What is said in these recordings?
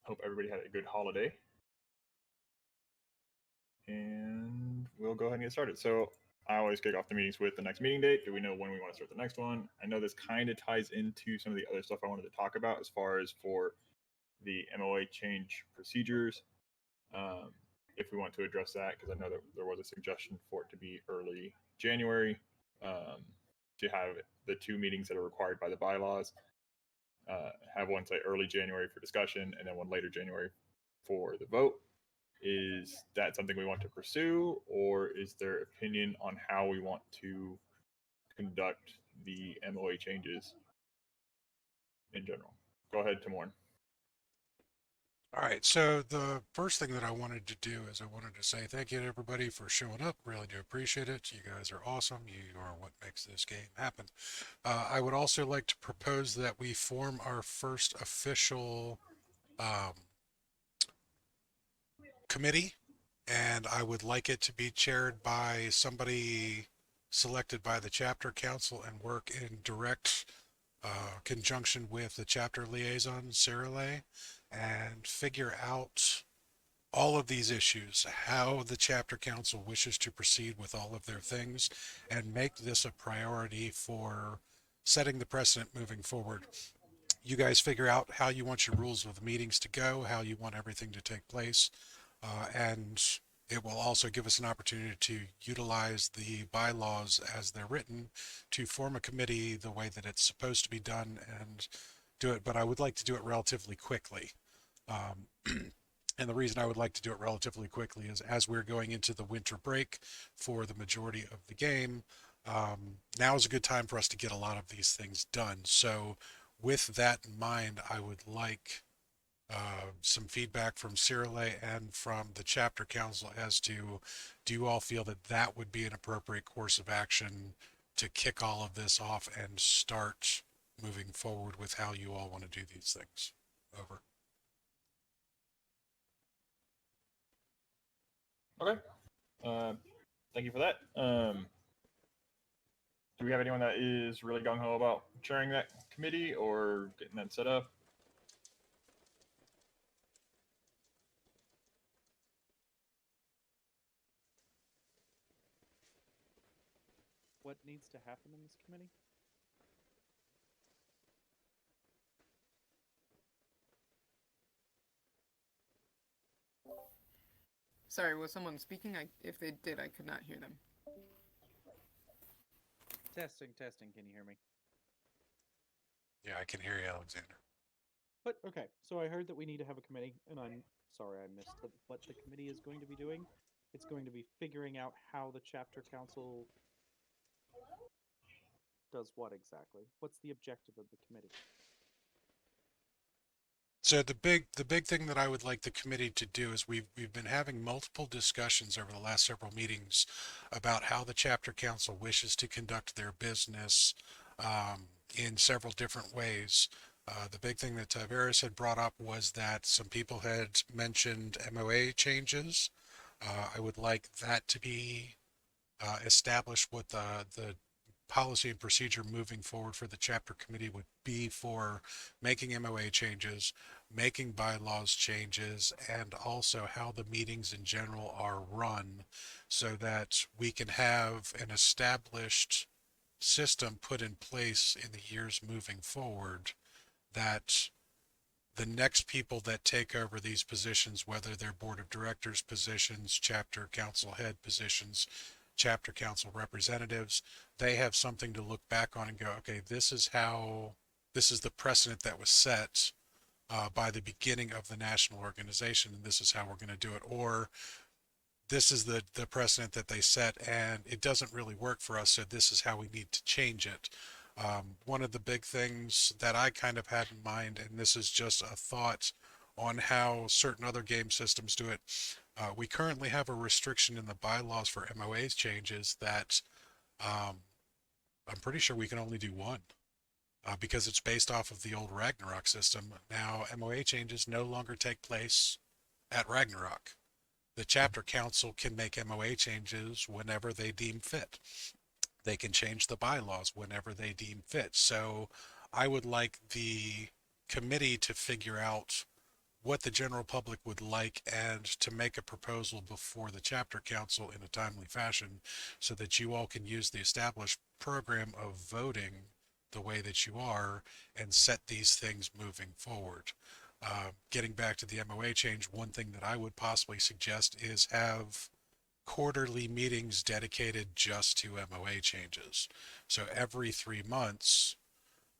Hope everybody had a good holiday. And we'll go ahead and get started. So I always kick off the meetings with the next meeting date. Do we know when we want to start the next one? I know this kind of ties into some of the other stuff I wanted to talk about as far as for the MOA change procedures. If we want to address that, because I know that there was a suggestion for it to be early January, to have the two meetings that are required by the bylaws. Have one say early January for discussion, and then one later January for the vote. Is that something we want to pursue, or is there opinion on how we want to conduct the MOA changes in general? Go ahead, Timorn. All right, so the first thing that I wanted to do is I wanted to say thank you to everybody for showing up. Really do appreciate it. You guys are awesome. You are what makes this game happen. I would also like to propose that we form our first official um, committee, and I would like it to be chaired by somebody selected by the chapter council and work in direct conjunction with the chapter liaison, Sarah Lay, and figure out all of these issues, how the chapter council wishes to proceed with all of their things, and make this a priority for setting the precedent moving forward. You guys figure out how you want your rules of the meetings to go, how you want everything to take place, and it will also give us an opportunity to utilize the bylaws as they're written to form a committee the way that it's supposed to be done and do it. But I would like to do it relatively quickly. Um, and the reason I would like to do it relatively quickly is as we're going into the winter break for the majority of the game, now is a good time for us to get a lot of these things done. So, with that in mind, I would like some feedback from Cyrilay and from the chapter council as to do you all feel that that would be an appropriate course of action to kick all of this off and start moving forward with how you all want to do these things? Over. Okay. Uh, Thank you for that. Do we have anyone that is really gung ho about chairing that committee or getting that set up? What needs to happen in this committee? Sorry, was someone speaking? If they did, I could not hear them. Testing, testing. Can you hear me? Yeah, I can hear you, Alexander. But okay, so I heard that we need to have a committee, and I'm sorry I missed what the committee is going to be doing. It's going to be figuring out how the chapter council does what exactly. What's the objective of the committee? So the big thing that I would like the committee to do is we've been having multiple discussions over the last several meetings about how the chapter council wishes to conduct their business in several different ways. The big thing that Tavares had brought up was that some people had mentioned MOA changes. I would like that to be established what the policy and procedure moving forward for the chapter committee would be for making MOA changes, making bylaws changes, and also how the meetings in general are run so that we can have an established system put in place in the years moving forward that the next people that take over these positions, whether they're board of directors positions, chapter council head positions, chapter council representatives, they have something to look back on and go, okay, this is the precedent that was set by the beginning of the national organization, and this is how we're going to do it. Or this is the precedent that they set, and it doesn't really work for us, so this is how we need to change it. One of the big things that I kind of had in mind, and this is just a thought on how certain other game systems do it, we currently have a restriction in the bylaws for MOA changes that um, I'm pretty sure we can only do one because it's based off of the old Ragnarok system. Now, MOA changes no longer take place at Ragnarok. The chapter council can make MOA changes whenever they deem fit. They can change the bylaws whenever they deem fit. So I would like the committee to figure out what the general public would like and to make a proposal before the chapter council in a timely fashion so that you all can use the established program of voting the way that you are and set these things moving forward. Getting back to the MOA change, one thing that I would possibly suggest is have quarterly meetings dedicated just to MOA changes. So every 3 months,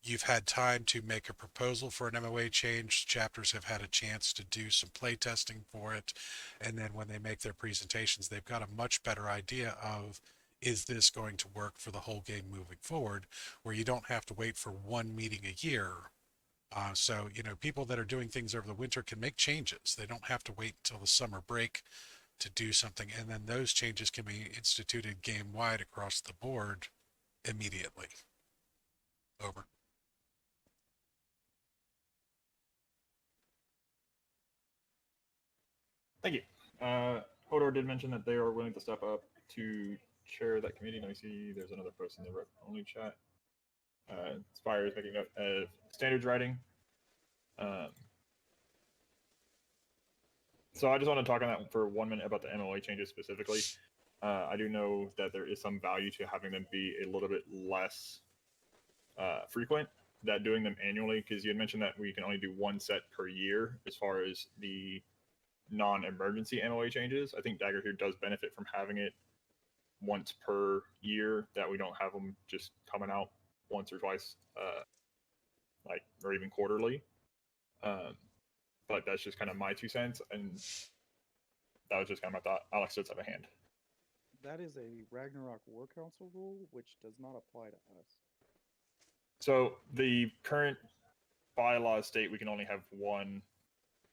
you've had time to make a proposal for an MOA change. Chapters have had a chance to do some play testing for it. And then when they make their presentations, they've got a much better idea of, is this going to work for the whole game moving forward, where you don't have to wait for one meeting a year. So, people that are doing things over the winter can make changes. They don't have to wait until the summer break to do something. And then those changes can be instituted game-wide across the board immediately. Over. Thank you. Hodor did mention that they are willing to step up to chair that committee. Let me see. There's another post in the only chat. Spire is making note of standards writing. So I just want to talk on that for 1 minute about the MOA changes specifically. I do know that there is some value to having them be a little bit less frequent, that doing them annually, because you had mentioned that we can only do one set per year as far as the non-emergency MOA changes. I think Dagger here does benefit from having it once per year, that we don't have them just coming out once or twice, or even quarterly. But that's just kind of my 2 cents, and that was just kind of my thought. Alex does have a hand. That is a Ragnarok War Council rule, which does not apply to us. So the current bylaws state we can only have one.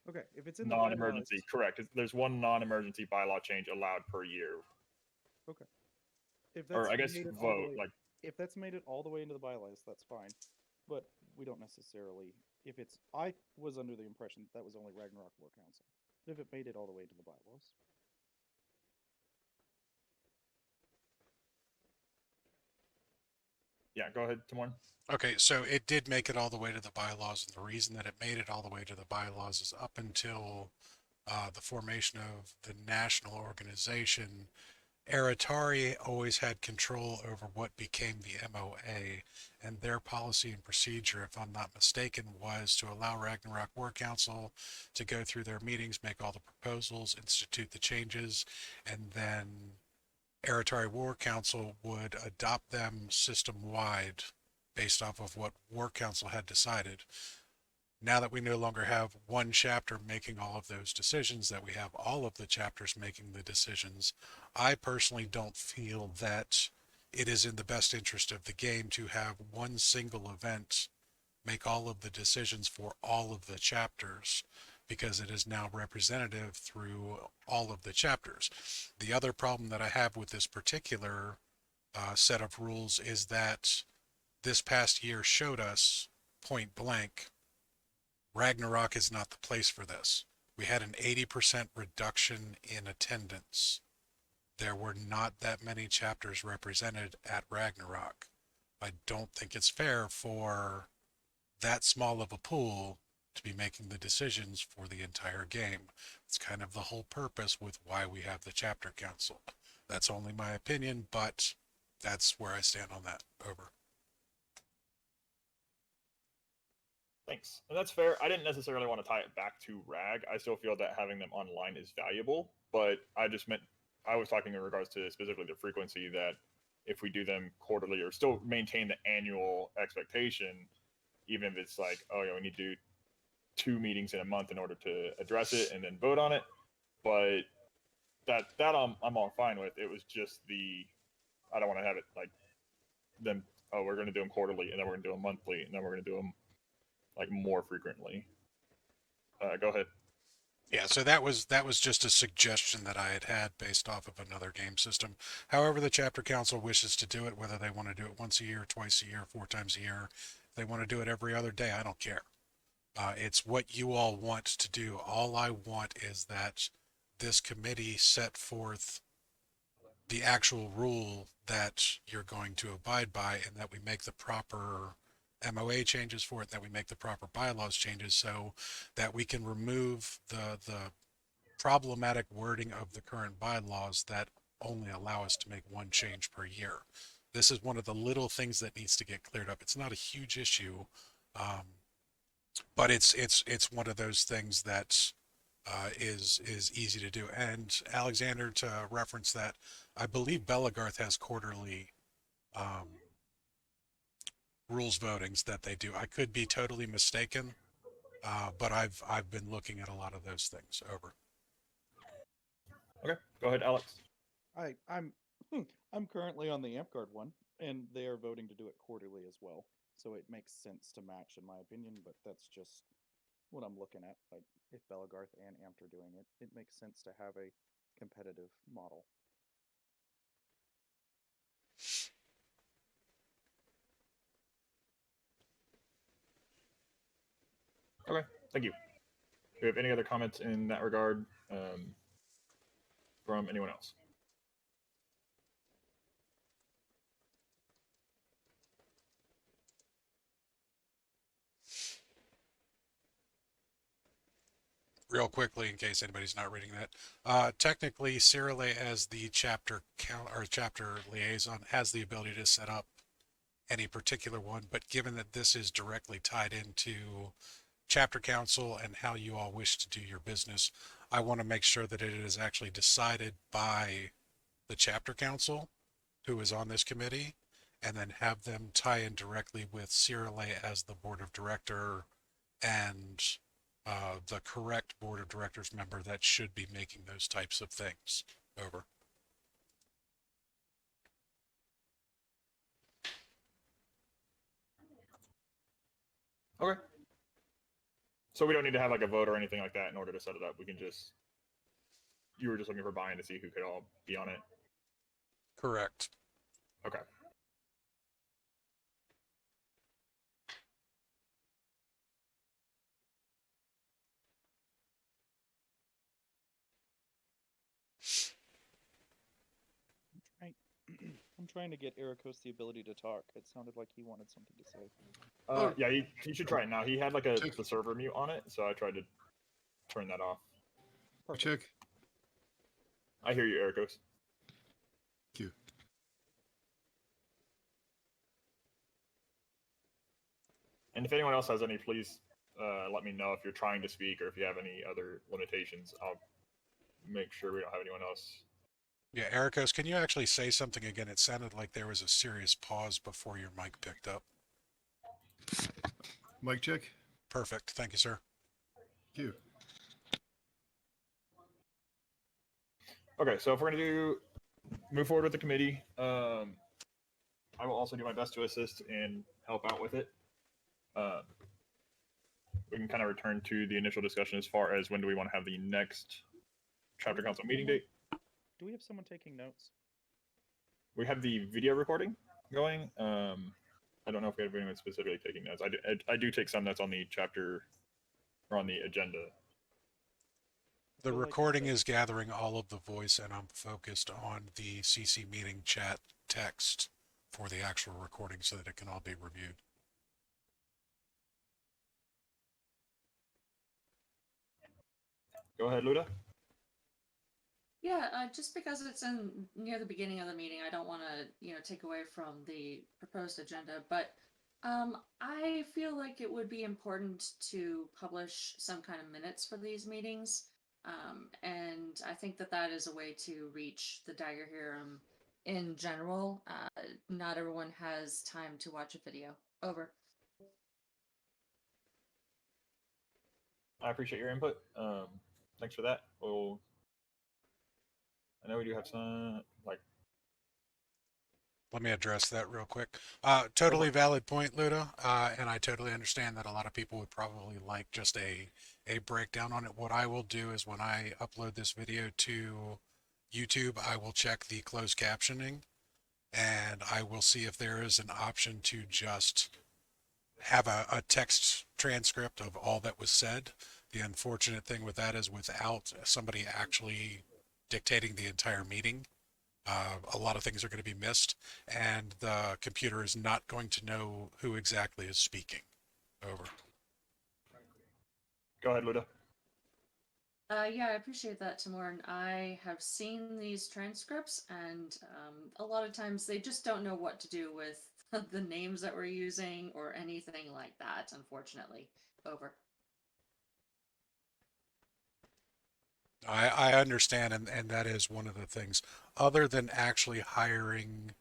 Okay, if it's in the non-emergency, bylaws, correct. There's one non-emergency bylaw change allowed per year. Okay. If that's Or I guess made it all the vote, way- if that's made it all the way into the bylaws, that's fine. But we don't necessarily. If it's, I was under the impression that was only Ragnarok War Council. If it made it all the way into the bylaws. Yeah, go ahead, Timon. Okay, so it did make it all the way to the bylaws, and the reason that it made it all the way to the bylaws is up until the formation of the national organization, Eritari always had control over what became the MOA, and their policy and procedure, if I'm not mistaken, was to allow Ragnarok War Council to go through their meetings, make all the proposals, institute the changes, and then Eritari War Council would adopt them system-wide based off of what War Council had decided. Now that we no longer have one chapter making all of those decisions, that we have all of the chapters making the decisions, I personally don't feel that it is in the best interest of the game to have one single event make all of the decisions for all of the chapters, because it is now representative through all of the chapters. The other problem that I have with this particular set of rules is that this past year showed us point blank, Ragnarok is not the place for this. We had an 80% reduction in attendance. There were not that many chapters represented at Ragnarok. I don't think it's fair for that small of a pool to be making the decisions for the entire game. It's kind of the whole purpose with why we have the chapter council. That's only my opinion, but that's where I stand on that. Over. Thanks. And that's fair. I didn't necessarily want to tie it back to RAG. I still feel that having them online is valuable, but I was talking in regards to specifically the frequency, that if we do them quarterly or still maintain the annual expectation, even if it's like, oh yeah, we need to do 2 meetings in a month in order to address it and then vote on it. But that I'm all fine with. It was just I don't want to have it like them, oh, we're going to do them quarterly, and then we're going to do them monthly, and then we're going to do them like more frequently. Go ahead. Yeah, so that was just a suggestion that I had based off of another game system. However, the chapter council wishes to do it, whether they want to do it once a year, twice a year, 4 times a year, if they want to do it every other day, I don't care. It's what you all want to do. All I want is that this committee set forth the actual rule that you're going to abide by, and that we make the proper MOA changes for it, that we make the proper bylaws changes so that we can remove the problematic wording of the current bylaws that only allow us to make one change per year. This is one of the little things that needs to get cleared up. It's not a huge issue, but it's one of those things that is easy to do. And Alexander, to reference that, I believe Belagarth has quarterly rules votings that they do. I could be totally mistaken, but I've been looking at a lot of those things over. Okay, go ahead, Alex. I'm I'm currently on the AmpGuard one, and they are voting to do it quarterly as well. So it makes sense to match, in my opinion. But that's just what I'm looking at. Like, if Belagarth and Amped are doing it, it makes sense to have a competitive model. Okay, thank you. Do we have any other comments in that regard from anyone else? Real quickly, in case anybody's not reading that, technically, Cyrilay, as the chapter liaison, has the ability to set up any particular one. But given that this is directly tied into chapter council and how you all wish to do your business, I want to make sure that it is actually decided by the chapter council, who is on this committee, and then have them tie in directly with Cyrilay as the board of director and the correct board of directors member that should be making those types of things. Over. Okay. So we don't need to have like a vote or anything like that in order to set it up. We can just, you were just looking for buy-in to see who could all be on it. Correct. Okay. I'm trying to get Ericos the ability to talk. It sounded like he wanted something to say. Yeah, he should try it now. He had like the server mute on it, so I tried to turn that off. Perfect. Check. I hear you, Ericos. Thank you. And if anyone else has any, please let me know if you're trying to speak or if you have any other limitations. I'll make sure we don't have anyone else. Yeah, Ericos, can you actually say something again? It sounded like there was a serious pause before your mic picked up. Mic check. Perfect. Thank you, sir. Thank you. Okay, so if we're going to move forward with the committee, I will also do my best to assist and help out with it. We can kind of return to the initial discussion as far as when do we want to have the next chapter council meeting date. Do we have someone taking notes? We have the video recording going. I don't know if we have anyone specifically taking notes. I do take some notes on the chapter or on the agenda. The feel like recording that- is gathering all of the voice, and I'm focused on the CC meeting chat text for the actual recording so that it can all be reviewed. Go ahead, Luda. Yeah, just because it's in near the beginning of the meeting, I don't want to, take away from the proposed agenda, but I feel like it would be important to publish some kind of minutes for these meetings. And I think that that is a way to reach the Dagger Harem in general. Not everyone has time to watch a video. Over. I appreciate your input. Thanks for that. I know we do have some, Let me address that real quick. Totally valid point, Luda. And I totally understand that a lot of people would probably like just a breakdown on it. What I will do is when I upload this video to YouTube, I will check the closed captioning and I will see if there is an option to just have a text transcript of all that was said. The unfortunate thing with that is without somebody actually dictating the entire meeting, A lot of things are going to be missed, and the computer is not going to know who exactly is speaking. Over. Go ahead, Luda. Yeah, I appreciate that, Timur. I have seen these transcripts, and a lot of times they just don't know what to do with the names that we're using or anything like that, unfortunately. Over. I understand, and that is one of the things. Other than actually hiring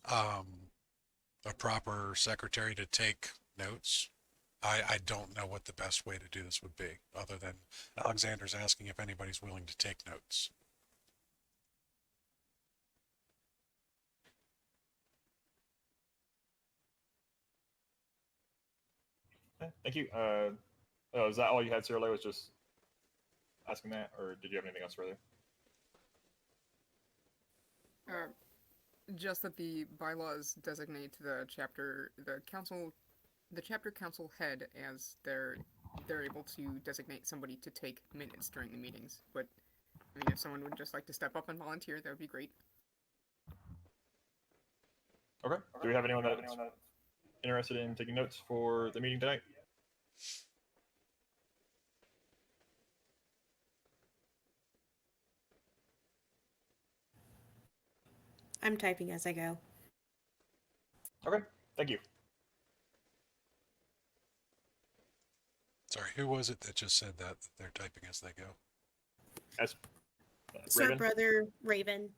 a proper secretary to take notes, I don't know what the best way to do this would be, other than Alexander's asking if anybody's willing to take notes. Okay, thank you. Is that all you had, Sir? Was just asking that, or did you have anything else further? Just that the bylaws designate the chapter council head as they're able to designate somebody to take minutes during the meetings. But I mean, if someone would just like to step up and volunteer, that would be great. Okay. Do we have anyone that's interested in taking notes for the meeting tonight? I'm typing as I go. Okay. Thank you. Sorry, who was it that just said that they're typing as they go? As Sir Raven. Brother Raven.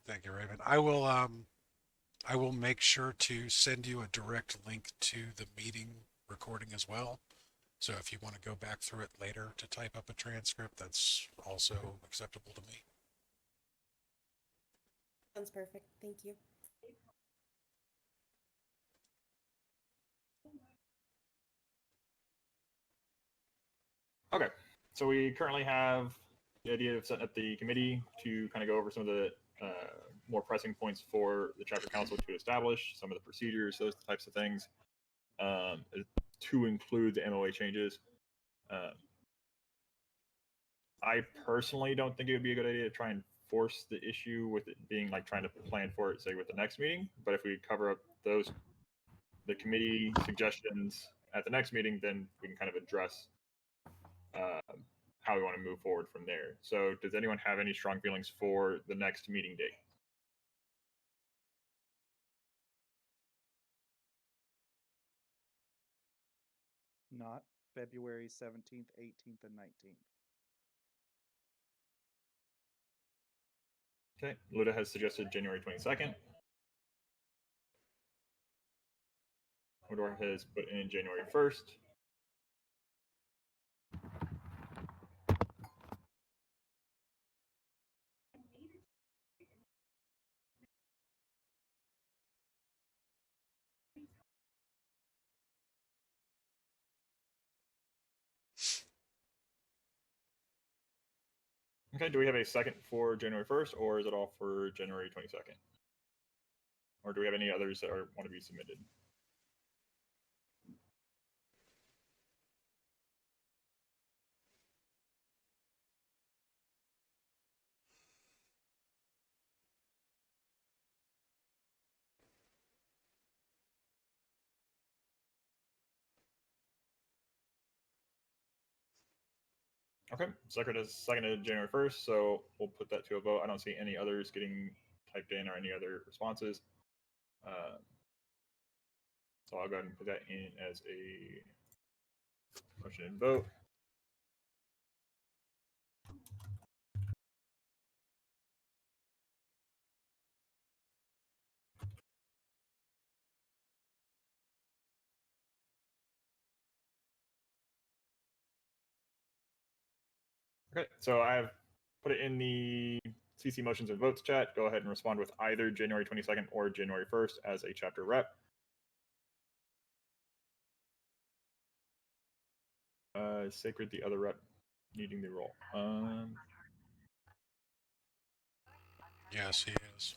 Thank you, Raven. I will make sure to send you a direct link to the meeting recording as well. So if you want to go back through it later to type up a transcript, that's also acceptable to me. Sounds perfect. Thank you. Okay. So we currently have the idea of setting up the committee to kind of go over some of the more pressing points for the chapter council to establish, some of the procedures, those types of things, to include the MOA changes. I personally don't think it would be a good idea to try and force the issue with it being like trying to plan for it, say, with the next meeting. But if we cover up the committee suggestions at the next meeting, then we can kind of address how we want to move forward from there. So does anyone have any strong feelings for the next meeting date? Not February 17th, 18th, and 19th. Okay, Luda has suggested January 22nd. Hodor has put in January 1st. Okay, do we have a second for January 1st, or is it all for January 22nd? Or do we have any others that want to be submitted? Okay, Secret is seconded January 1st, so we'll put that to a vote. I don't see any others getting typed in or any other responses. So I'll go ahead and put that in as a motion and vote. Okay, so I've put it in the CC motions and votes chat. Go ahead and respond with either January 22nd or January 1st as a chapter rep. Sacred, the other rep, needing the role. Yes, he is.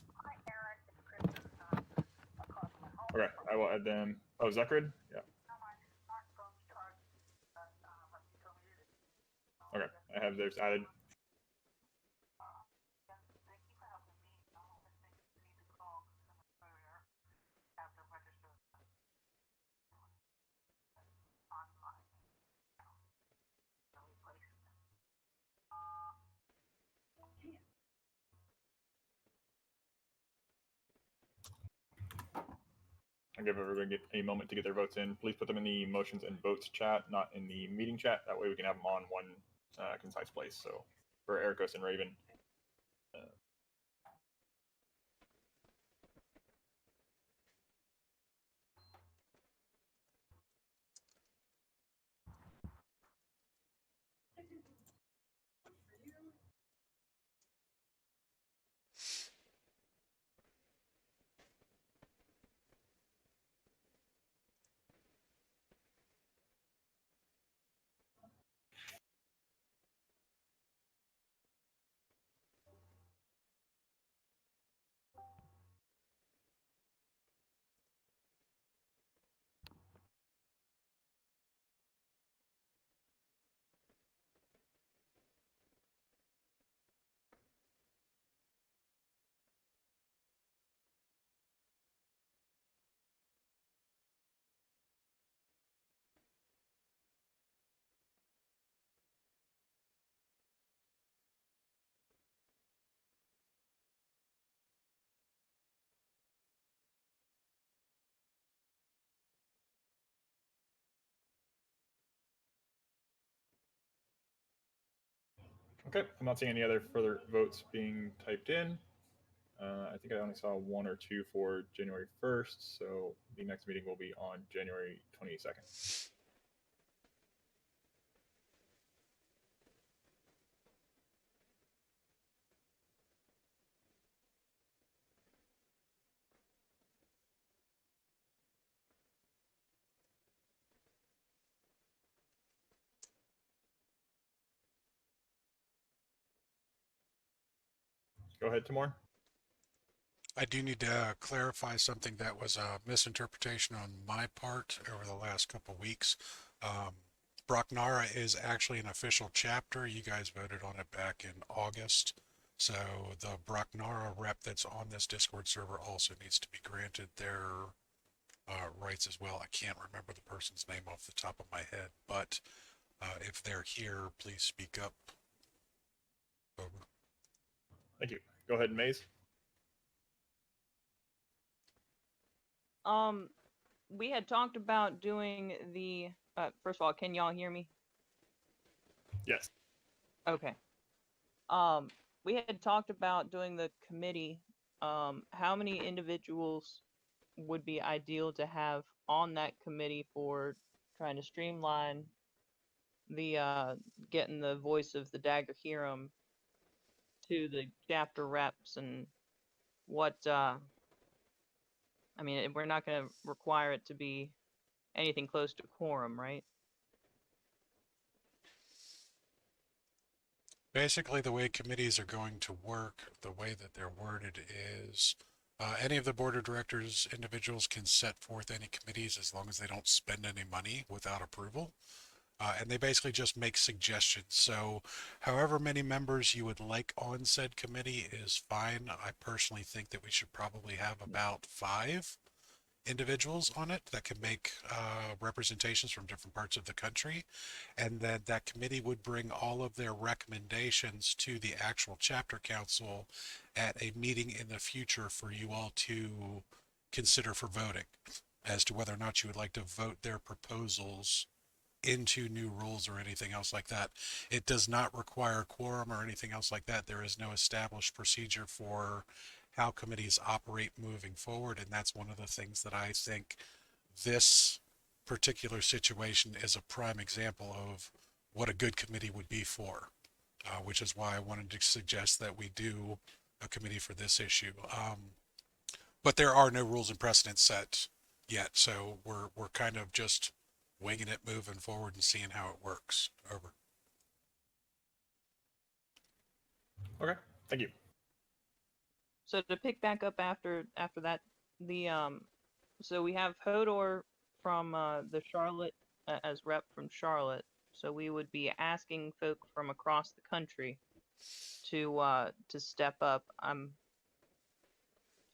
Okay, I will add them. Oh, Zekrid? Yeah. Okay, I have theirs added. I'll give everybody a moment to get their votes in. Please put them in the motions and votes chat, not in the meeting chat. That way we can have them on one concise place. So for Ericos and Raven. Okay, I'm not seeing any other further votes being typed in. I think I only saw one or two for January 1st, so the next meeting will be on January 22nd. Go ahead, Tamor. I do need to clarify something that was a misinterpretation on my part over the last couple weeks. Brocknara is actually an official chapter. You guys voted on it back in August. So the Brocknara rep that's on this Discord server also needs to be granted their rights as well. I can't remember the person's name off the top of my head, but if they're here, please speak up. Over. Thank you. Go ahead, Maze. We had talked about doing the, first of all, can y'all hear me? Yes. Okay. We had talked about doing the committee. How many individuals would be ideal to have on that committee for trying to streamline the, getting the voice of the Dagger Hiram to the chapter reps and what, I mean, we're not going to require it to be anything close to quorum, right? Basically, the way committees are going to work, the way that they're worded is any of the board of directors individuals can set forth any committees as long as they don't spend any money without approval. And they basically just make suggestions. So however many members you would like on said committee is fine. I personally think that we should probably have about 5 individuals on it that can make representations from different parts of the country, and then that committee would bring all of their recommendations to the actual chapter council at a meeting in the future for you all to consider for voting as to whether or not you would like to vote their proposals into new rules or anything else like that. It does not require quorum or anything else like that. There is no established procedure for how committees operate moving forward, and that's one of the things that I think this particular situation is a prime example of what a good committee would be for, which is why I wanted to suggest that we do a committee for this issue. But there are no rules and precedents set yet, so we're kind of just winging it, moving forward, and seeing how it works. Over. Okay, thank you. So to pick back up after that, the so we have Hodor from the Charlotte as rep from Charlotte. So we would be asking folk from across the country to step up. I'm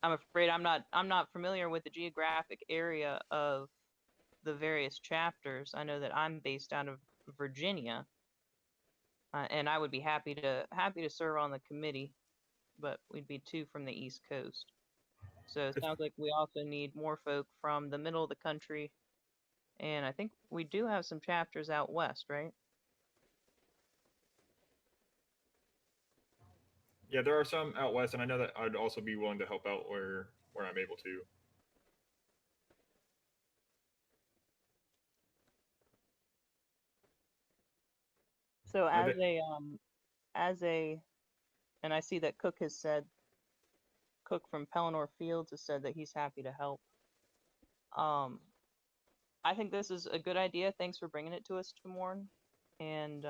afraid I'm not familiar with the geographic area of the various chapters. I know that I'm based out of Virginia, and I would be happy to serve on the committee, but we'd be 2 from the East Coast. So it sounds like we also need more folk from the middle of the country. And I think we do have some chapters out west, right? Yeah, there are some out west, and I know that I'd also be willing to help out where I'm able to. So I as a and I see that Cook has said Cook from Pelennor Fields has said that he's happy to help. I think this is a good idea. Thanks for bringing it to us, Jamorn. And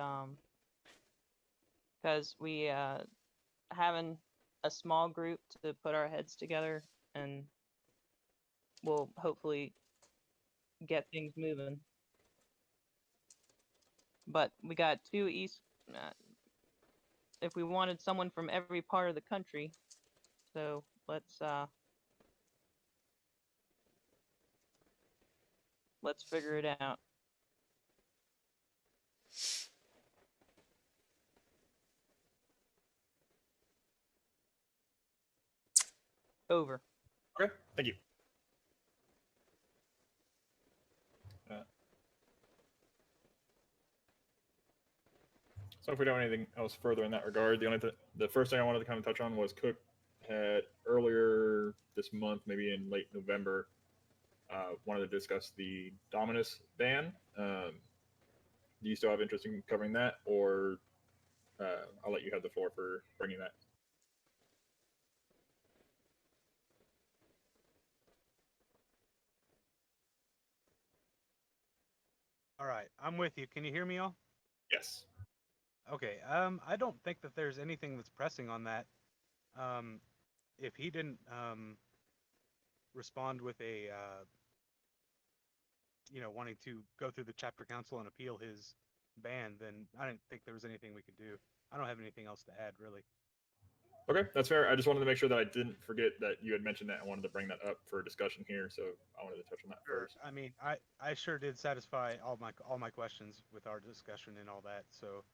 because we having a small group to put our heads together, and we'll hopefully get things moving. But we got two east. If we wanted someone from every part of the country, so let's figure it out. Over. Okay, thank you. So if we don't have anything else further in that regard, the first thing I wanted to kind of touch on was Cook had earlier this month, maybe in late November, wanted to discuss the Dominus ban. Do you still have interest in covering that, or I'll let you have the floor for bringing that? All right, I'm with you. Can you hear me all? Yes. Okay. I don't think that there's anything that's pressing on that. If he didn't respond with a wanting to go through the chapter council and appeal his ban, then I didn't think there was anything we could do. I don't have anything else to add, really. Okay, that's fair. I just wanted to make sure that I didn't forget that you had mentioned that. I wanted to bring that up for discussion here, so I wanted to touch on that first. I mean, I sure did satisfy all my questions with our discussion and all that. So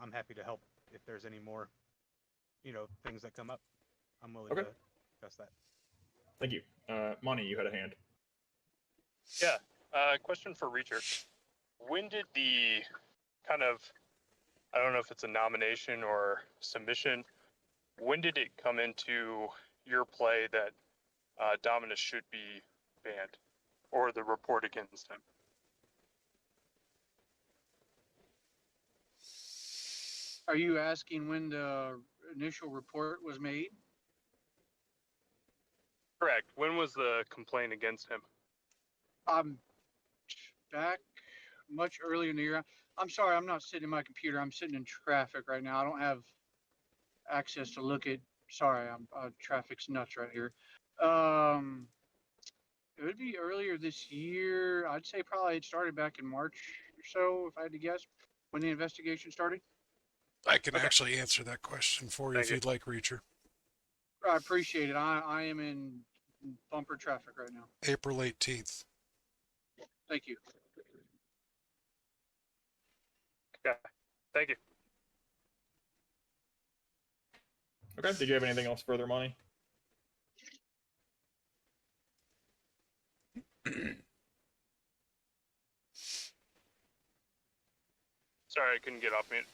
I'm happy to help if there's any more, things that come up. I'm willing to discuss that. Thank you. Monty, you had a hand. Yeah. Question for Reacher. When did the kind of, I don't know if it's a nomination or submission, when did it come into your play that Dominus should be banned, or the report against him? Are you asking when the initial report was made? Correct. When was the complaint against him? Back much earlier in the year. I'm sorry, I'm not sitting in my computer. I'm sitting in traffic right now. I don't have access to look at. Sorry, traffic's nuts right here. It would be earlier this year. I'd say probably it started back in March or so, if I had to guess, when the investigation started. I can actually answer that question for you if you'd like, Reacher. I appreciate it. I am in bumper traffic right now. April 18th. Thank you. Yeah. Thank you. Okay. Did you have anything else further, Monty? Sorry, I couldn't get off mute.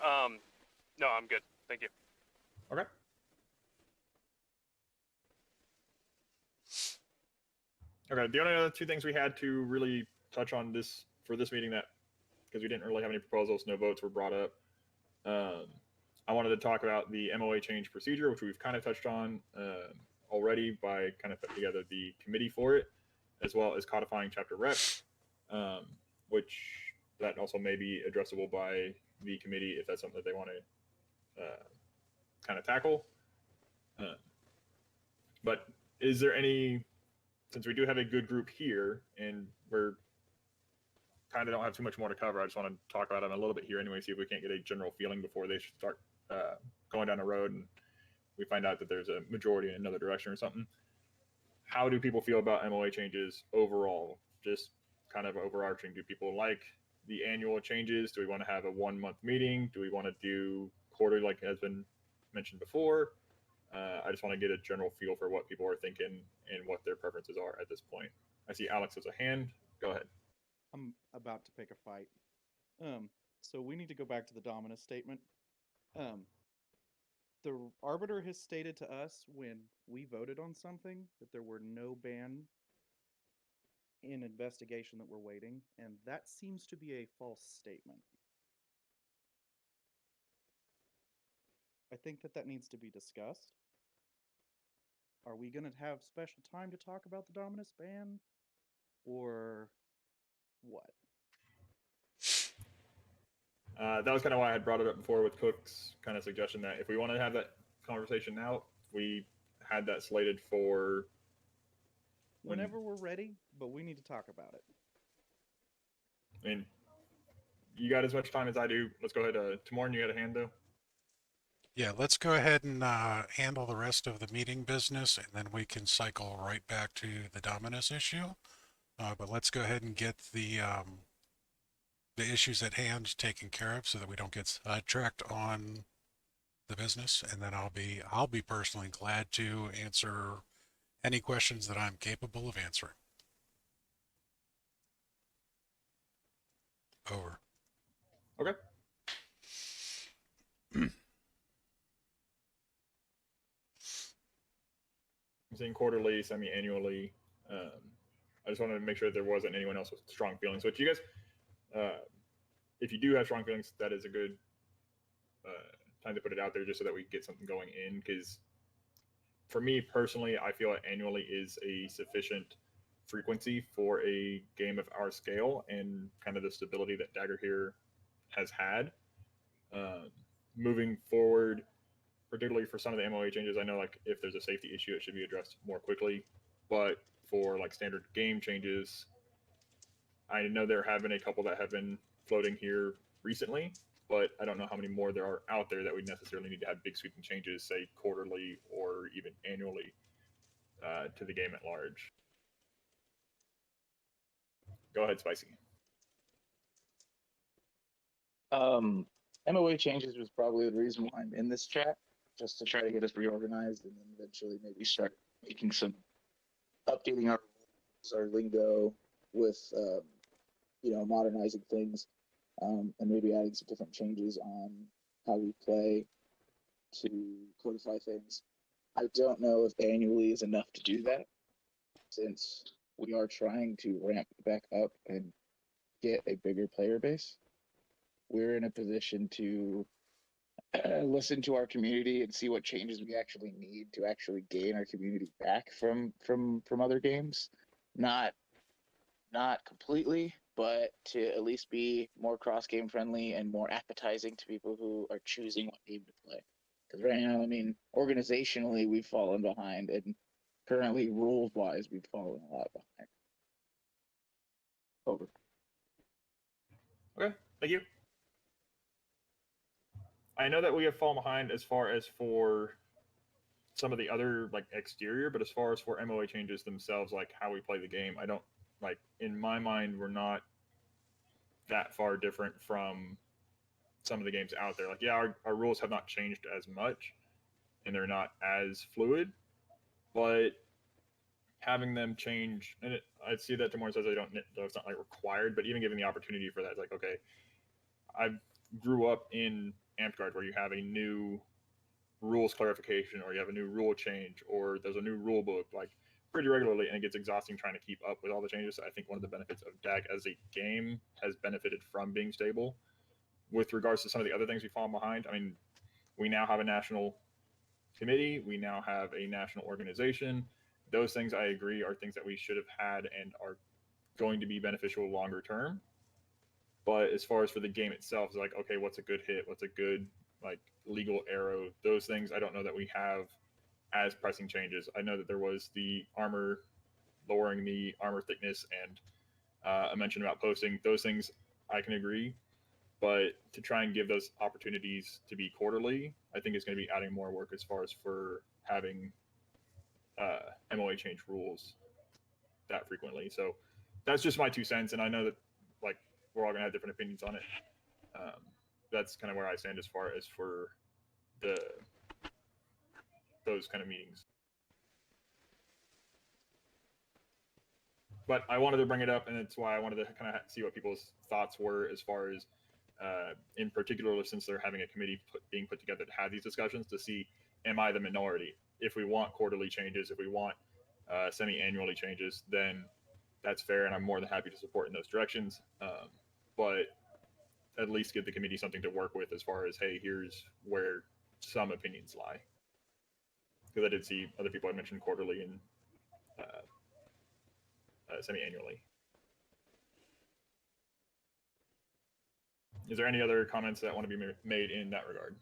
No, I'm good. Thank you. Okay. Okay. The only other two things we had to really touch on for this meeting, that because we didn't really have any proposals, no votes were brought up. I wanted to talk about the MOA change procedure, which we've kind of touched on already by kind of putting together the committee for it, as well as codifying chapter rep, which that also may be addressable by the committee if that's something that they want to kind of tackle. But is there any, since we do have a good group here and we're kind of don't have too much more to cover, I just want to talk about them a little bit here anyway, see if we can't get a general feeling before they start going down the road and we find out that there's a majority in another direction or something. How do people feel about MOA changes overall? Just kind of overarching. Do people like the annual changes? Do we want to have a 1 month meeting? Do we want to do quarterly like has been mentioned before? I just want to get a general feel for what people are thinking and what their preferences are at this point. I see Alex has a hand. Go ahead. I'm about to pick a fight. So we need to go back to the Dominus statement. The arbiter has stated to us when we voted on something that there were no ban in investigation that we're waiting, and that seems to be a false statement. I think that needs to be discussed. Are we going to have special time to talk about the Dominus ban? Or what? That was kind of why I had brought it up before with Cook's kind of suggestion that if we want to have that conversation now, we had that slated for whenever we're ready, but we need to talk about it. I mean, you got as much time as I do. Let's go ahead. Tamorn, you got a hand though? Yeah, let's go ahead and handle the rest of the meeting business, and then we can cycle right back to the Dominus issue. But let's go ahead and get the issues at hand taken care of so that we don't get sidetracked on the business. And then I'll be personally glad to answer any questions that I'm capable of answering. Over. Okay. I'm seeing quarterly, semi-annually. I just wanted to make sure that there wasn't anyone else with strong feelings. But you guys, if you do have strong feelings, that is a good time to put it out there just so that we get something going in. Because for me personally, I feel like annually is a sufficient frequency for a game of our scale and kind of the stability that Dagger here has had. Moving forward, particularly for some of the MOA changes, I know like if there's a safety issue, it should be addressed more quickly. But for like standard game changes, I know there have been a couple that have been floating here recently, but I don't know how many more there are out there that we necessarily need to have big sweeping changes, say quarterly or even annually, to the game at large. Go ahead, Spicy. MOA changes was probably the reason why I'm in this chat, just to try to get us reorganized and then eventually maybe start making some updating our lingo with modernizing things, and maybe adding some different changes on how we play to codify things. I don't know if annually is enough to do that, since we are trying to ramp back up and get a bigger player base. We're in a position to listen to our community and see what changes we actually need to actually gain our community back from other games. Not completely, but to at least be more cross-game friendly and more appetizing to people who are choosing what game to play. Because right now, I mean, organizationally, we've fallen behind, and currently, rules-wise, we've fallen a lot behind. Over. Okay, thank you. I know that we have fallen behind as far as for some of the other like exterior, but as far as for MOA changes themselves, like how we play the game, I don't like, in my mind, we're not that far different from some of the games out there. Like, yeah, our rules have not changed as much and they're not as fluid, but having them change, and I see that Tamorn says it's not like required, but even giving the opportunity for that, it's like, okay, I grew up in Amtgard where you have a new rules clarification or you have a new rule change or there's a new rule book like pretty regularly, and it gets exhausting trying to keep up with all the changes. So I think one of the benefits of DAG as a game has benefited from being stable. With regards to some of the other things we've fallen behind, I mean, we now have a national committee, we now have a national organization. Those things, I agree, are things that we should have had and are going to be beneficial longer term. But as far as for the game itself, it's like, okay, what's a good hit? What's a good like legal arrow? Those things I don't know that we have as pressing changes. I know that there was the armor, lowering the armor thickness, and a mention about posting. Those things I can agree. But to try and give those opportunities to be quarterly, I think it's going to be adding more work as far as for having MOA change rules that frequently. So that's just my 2 cents. And I know that like we're all going to have different opinions on it. That's kind of where I stand as far as for the those kind of meetings. But I wanted to bring it up, and it's why I wanted to kind of see what people's thoughts were as far as, in particular, since they're having a committee being put together to have these discussions, to see, am I the minority? If we want quarterly changes, if we want semi-annually changes, then that's fair, and I'm more than happy to support in those directions. But at least give the committee something to work with as far as, hey, here's where some opinions lie. Because I did see other people had mentioned quarterly and semi-annually. Is there any other comments that want to be made in that regard?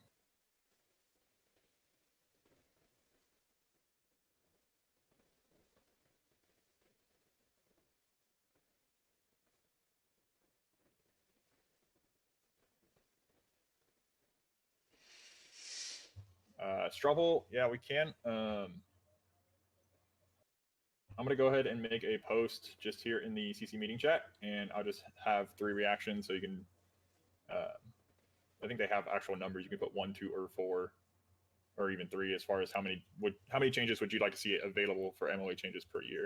Struggle, yeah, we can. I'm going to go ahead and make a post just here in the CC meeting chat, and I'll just have 3 reactions so you can, I think they have actual numbers. You can put 1, 2, or 4, or even 3 as far as how many changes would you like to see available for MOA changes per year?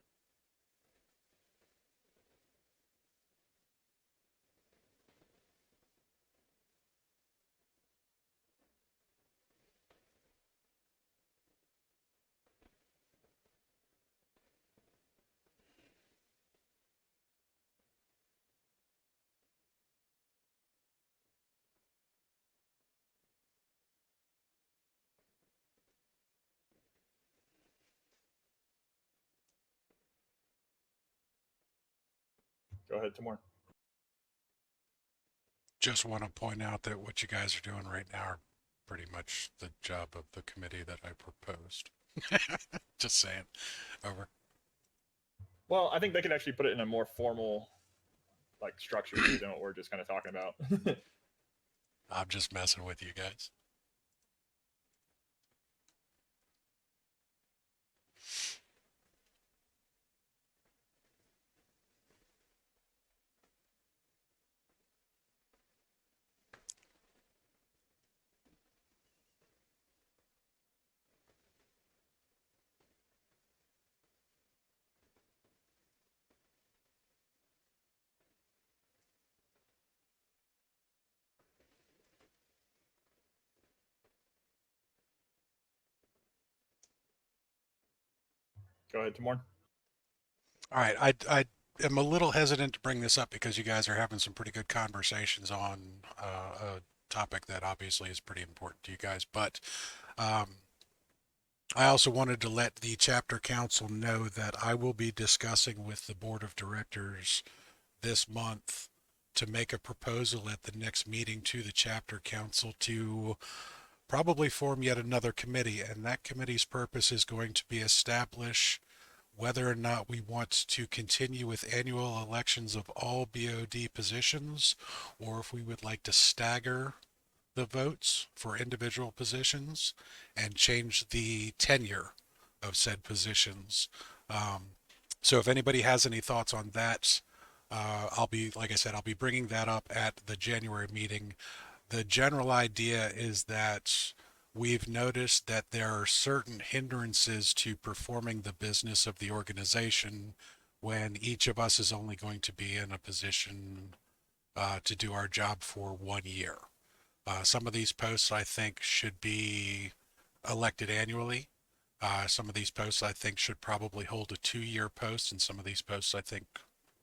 Go ahead, Timur. Just want to point out that what you guys are doing right now are pretty much the job of the committee that I proposed. Just saying. Over. Well, I think they could actually put it in a more formal, like, structure than what we're just kind of talking about. I'm just messing with you guys. Go ahead, Timur. All right, I am a little hesitant to bring this up because you guys are having some pretty good conversations on a topic that obviously is pretty important to you guys, but I also wanted to let the chapter council know that I will be discussing with the board of directors this month to make a proposal at the next meeting to the chapter council to probably form yet another committee, and that committee's purpose is going to be establish whether or not we want to continue with annual elections of all BOD positions, or if we would like to stagger the votes for individual positions and change the tenure of said positions. So if anybody has any thoughts on that, like I said, I'll be bringing that up at the January meeting. The general idea is that we've noticed that there are certain hindrances to performing the business of the organization when each of us is only going to be in a position to do our job for 1 year. Some of these posts I think should be elected annually. Some of these posts I think should probably hold a 2-year post, and some of these posts I think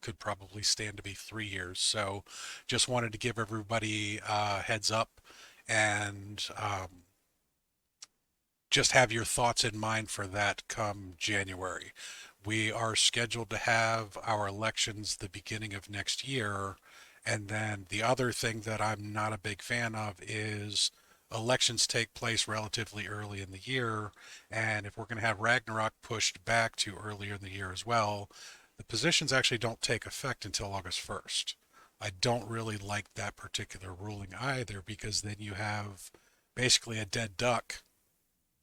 could probably stand to be 3 years. So just wanted to give everybody a heads up and just have your thoughts in mind for that come January. We are scheduled to have our elections the beginning of next year. And then the other thing that I'm not a big fan of is elections take place relatively early in the year. And if we're going to have Ragnarok pushed back to earlier in the year as well, the positions actually don't take effect until August 1st. I don't really like that particular ruling either, because then you have basically a dead duck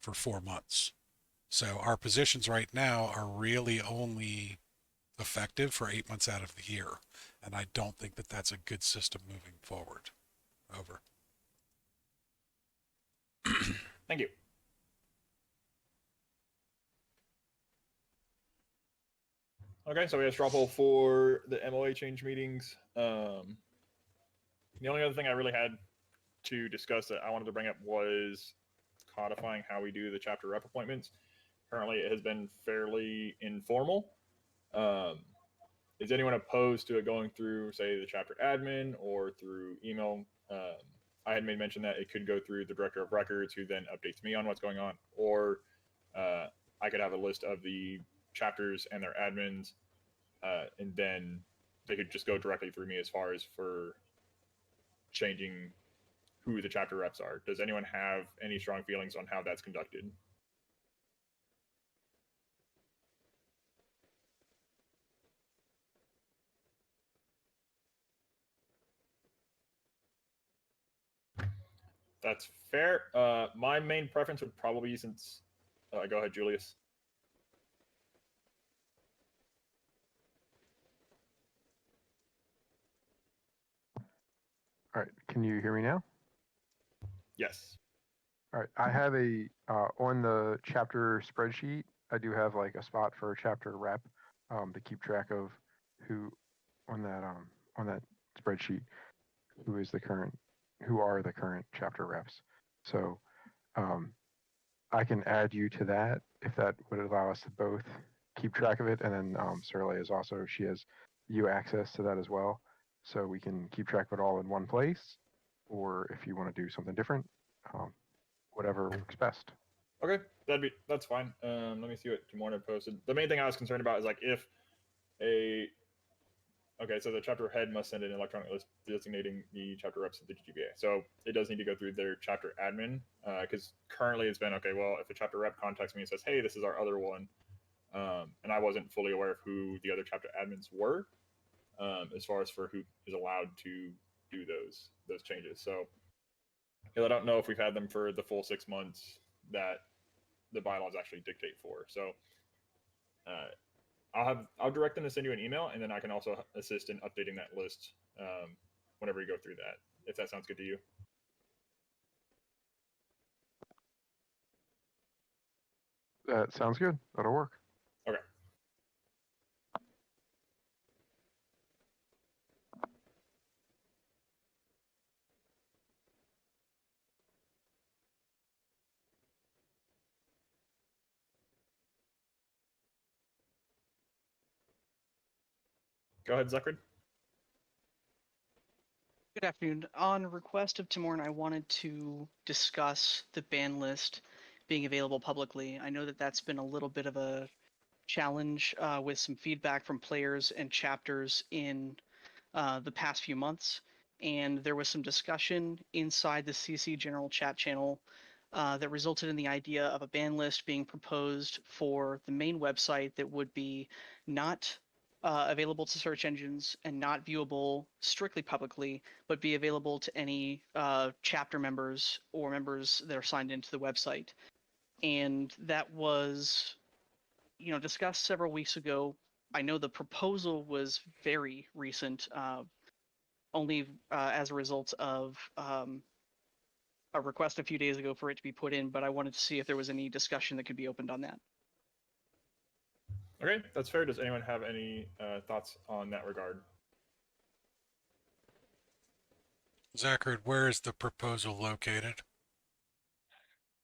for 4 months. So our positions right now are really only effective for 8 months out of the year. And I don't think that that's a good system moving forward. Over. Thank you. Okay, so we have straw poll for the MOA change meetings. The only other thing I really had to discuss that I wanted to bring up was codifying how we do the chapter rep appointments. Currently, it has been fairly informal. Is anyone opposed to it going through, say, the chapter admin or through email? I had made mention that it could go through the director of records, who then updates me on what's going on, or I could have a list of the chapters and their admins, and then they could just go directly through me as far as for changing who the chapter reps are. Does anyone have any strong feelings on how that's conducted? That's fair. My main preference would probably be, since go ahead, Julius. All right, can you hear me now? Yes. All right, I have a on the chapter spreadsheet. I do have like a spot for a chapter rep to keep track of who on that spreadsheet who are the current chapter reps. So I can add you to that if that would allow us to both keep track of it. And then Surley is also, she has you access to that as well. So we can keep track of it all in one place. Or if you want to do something different, whatever works best. Okay, that's fine. Let me see what Jamorna posted. The main thing I was concerned about is like if so the chapter head must send an electronic list designating the chapter reps of the GBA. So it does need to go through their chapter admin, because currently it's been, okay, well, if a chapter rep contacts me and says, hey, this is our other one, and I wasn't fully aware of who the other chapter admins were, as far as for who is allowed to do those changes. So I don't know if we've had them for the full 6 months that the bylaws actually dictate for. So I'll direct them to send you an email, and then I can also assist in updating that list whenever you go through that, if that sounds good to you. That sounds good. That'll work. Okay. Go ahead, Zuckred. Good afternoon. On request of Timorn, I wanted to discuss the ban list being available publicly. I know that that's been a little bit of a challenge with some feedback from players and chapters in the past few months. And there was some discussion inside the CC General Chat channel that resulted in the idea of a ban list being proposed for the main website that would be not available to search engines and not viewable strictly publicly, but be available to any chapter members or members that are signed into the website. And that was, discussed several weeks ago. I know the proposal was very recent, only as a result of a request a few days ago for it to be put in, but I wanted to see if there was any discussion that could be opened on that. Okay, that's fair. Does anyone have any thoughts on that regard? Zachary, where is the proposal located?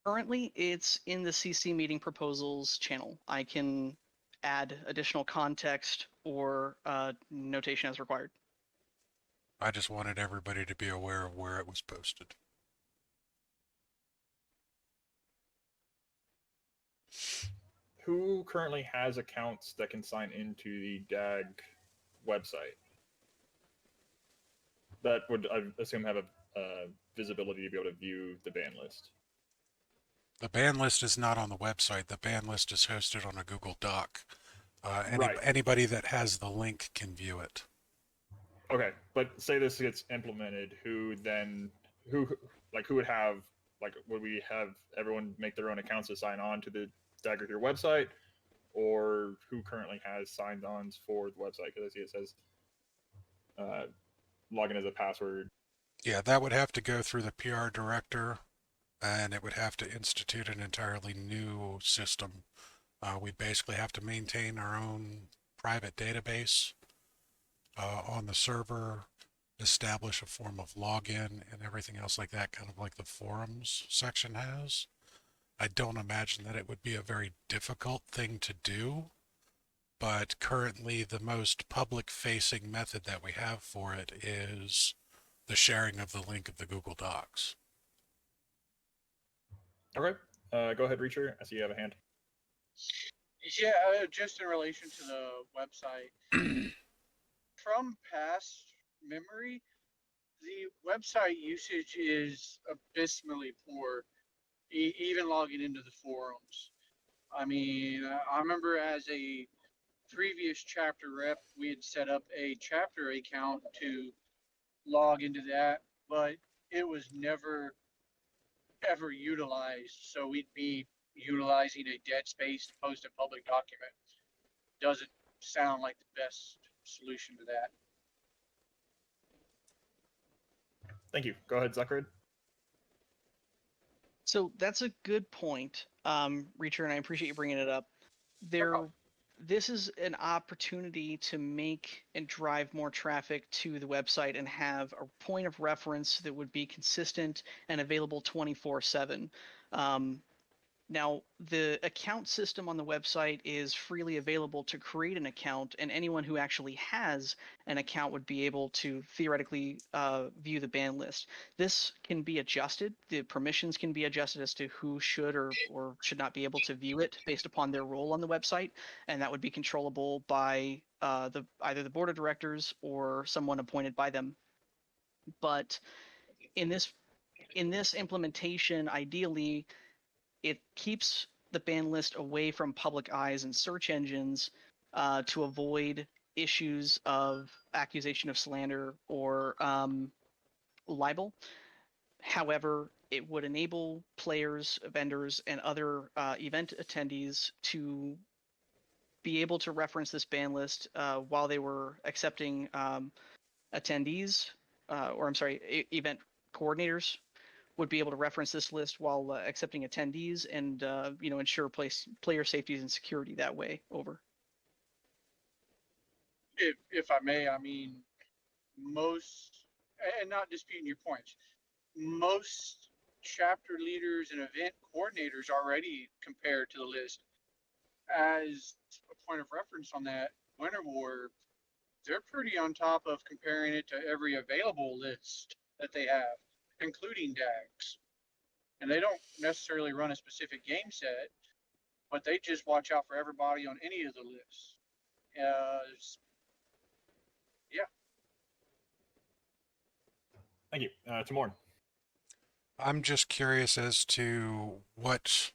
Currently, it's in the CC meeting proposals channel. I can add additional context or notation as required. I just wanted everybody to be aware of where it was posted. Who currently has accounts that can sign into the DAG website? That would, I assume, have a visibility to be able to view the ban list. The ban list is not on the website. The ban list is hosted on a Google Doc. Right. Anybody that has the link can view it. Okay, but say this gets implemented, who would have, would we have everyone make their own accounts to sign on to the Dagger Here website, or who currently has sign-ons for the website? Because I see it says login as a password. Yeah, that would have to go through the PR director, and it would have to institute an entirely new system. We basically have to maintain our own private database on the server, establish a form of login and everything else like that, kind of like the forums section has. I don't imagine that it would be a very difficult thing to do, but currently the most public-facing method that we have for it is the sharing of the link of the Google Docs. Okay. Go ahead, Reacher. I see you have a hand. Yeah, just in relation to the website. From past memory, the website usage is abysmally poor, even logging into the forums. I mean, I remember as a previous chapter rep, we had set up a chapter account to log into that, but it was never ever utilized. So we'd be utilizing a dead space to post a public document. Doesn't sound like the best solution to that. Thank you. Go ahead, Zuckred. So that's a good point, Reacher, and I appreciate you bringing it up. This is an opportunity to make and drive more traffic to the website and have a point of reference that would be consistent and available 24/7. Now, the account system on the website is freely available to create an account, and anyone who actually has an account would be able to theoretically view the ban list. This can be adjusted. The permissions can be adjusted as to who should or should not be able to view it based upon their role on the website, and that would be controllable by either the board of directors or someone appointed by them. But in this implementation, ideally, it keeps the ban list away from public eyes and search engines to avoid issues of accusation of slander or libel. However, it would enable players, vendors, and other event attendees to be able to reference this ban list while they were accepting attendees, event coordinators would be able to reference this list while accepting attendees and ensure player safety and security that way. Over. If I may, I mean, most, and not disputing your points, most chapter leaders and event coordinators already compare to the list. As a point of reference on that, Winter War, they're pretty on top of comparing it to every available list that they have, including DAGs. And they don't necessarily run a specific game set, but they just watch out for everybody on any of the lists. Yeah. Thank you. Timorn. I'm just curious as to what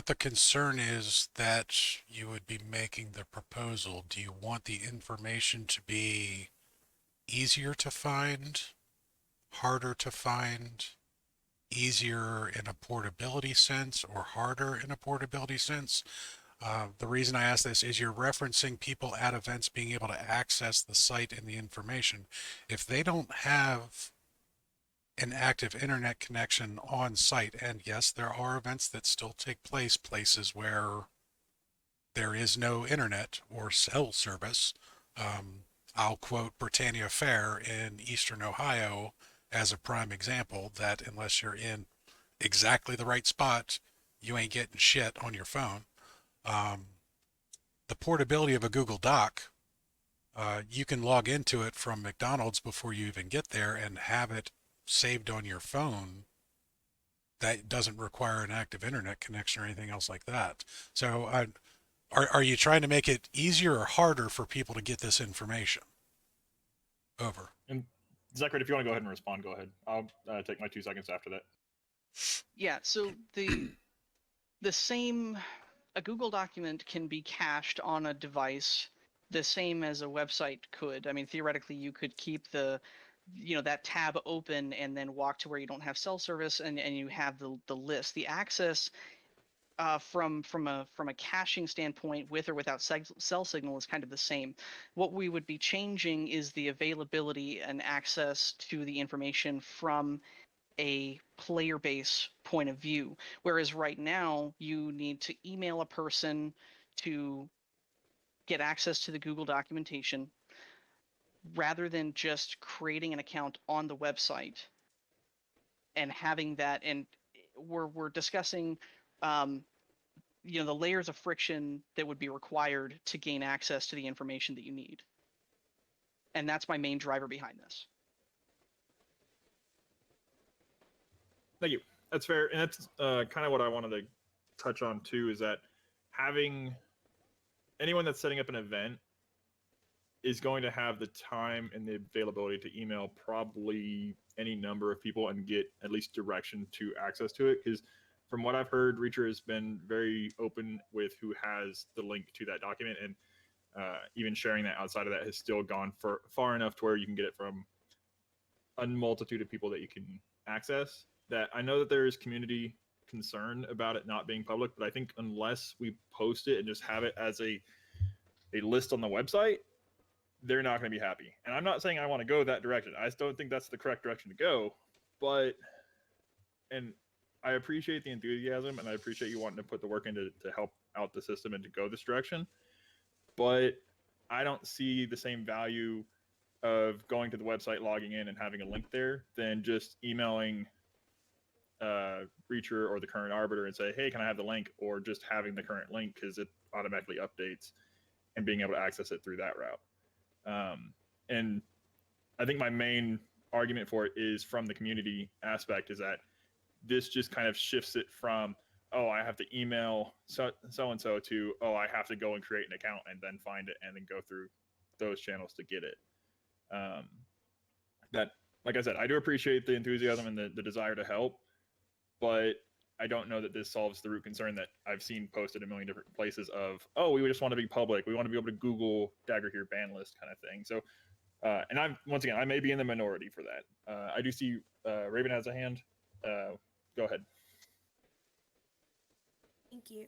the concern is that you would be making the proposal. Do you want the information to be easier to find, harder to find, easier in a portability sense, or harder in a portability sense? The reason I ask this is you're referencing people at events being able to access the site and the information. If they don't have an active internet connection on site, and yes, there are events that still take place places where there is no internet or cell service. I'll quote Britannia Fair in Eastern Ohio as a prime example, that unless you're in exactly the right spot, you ain't getting shit on your phone. The portability of a Google Doc, you can log into it from McDonald's before you even get there and have it saved on your phone. That doesn't require an active internet connection or anything else like that. So are you trying to make it easier or harder for people to get this information? Over. And Zuckred, if you want to go ahead and respond, go ahead. I'll take my 2 seconds after that. Yeah, so a Google document can be cached on a device the same as a website could. I mean, theoretically, you could keep that tab open and then walk to where you don't have cell service and you have the list. The access from a caching standpoint, with or without cell signal, is kind of the same. What we would be changing is the availability and access to the information from a player base point of view. Whereas right now, you need to email a person to get access to the Google documentation rather than just creating an account on the website and having that. And we're discussing, the layers of friction that would be required to gain access to the information that you need. And that's my main driver behind this. Thank you. That's fair. And that's kind of what I wanted to touch on too, is that having anyone that's setting up an event is going to have the time and the availability to email probably any number of people and get at least direction to access to it. Because from what I've heard, Reacher has been very open with who has the link to that document, and even sharing that outside of that has still gone far enough to where you can get it from a multitude of people that you can access. That I know that there is community concern about it not being public, but I think unless we post it and just have it as a list on the website, they're not going to be happy. And I'm not saying I want to go that direction. I just don't think that's the correct direction to go. And I appreciate the enthusiasm, and I appreciate you wanting to put the work into to help out the system and to go this direction. But I don't see the same value of going to the website, logging in, and having a link there than just emailing Reacher or the current Arbiter and say, hey, can I have the link? Or just having the current link because it automatically updates and being able to access it through that route. And I think my main argument for it is from the community aspect, is that this just kind of shifts it from, oh, I have to email so-and-so to, oh, I have to go and create an account and then find it and then go through those channels to get it. That, like I said, I do appreciate the enthusiasm and the desire to help, but I don't know that this solves the root concern that I've seen posted in a million different places of, oh, we just want to be public. We want to be able to Google Dagger Here ban list kind of thing. So, and once again, I may be in the minority for that. I do see Raven has a hand. Go ahead. Thank you.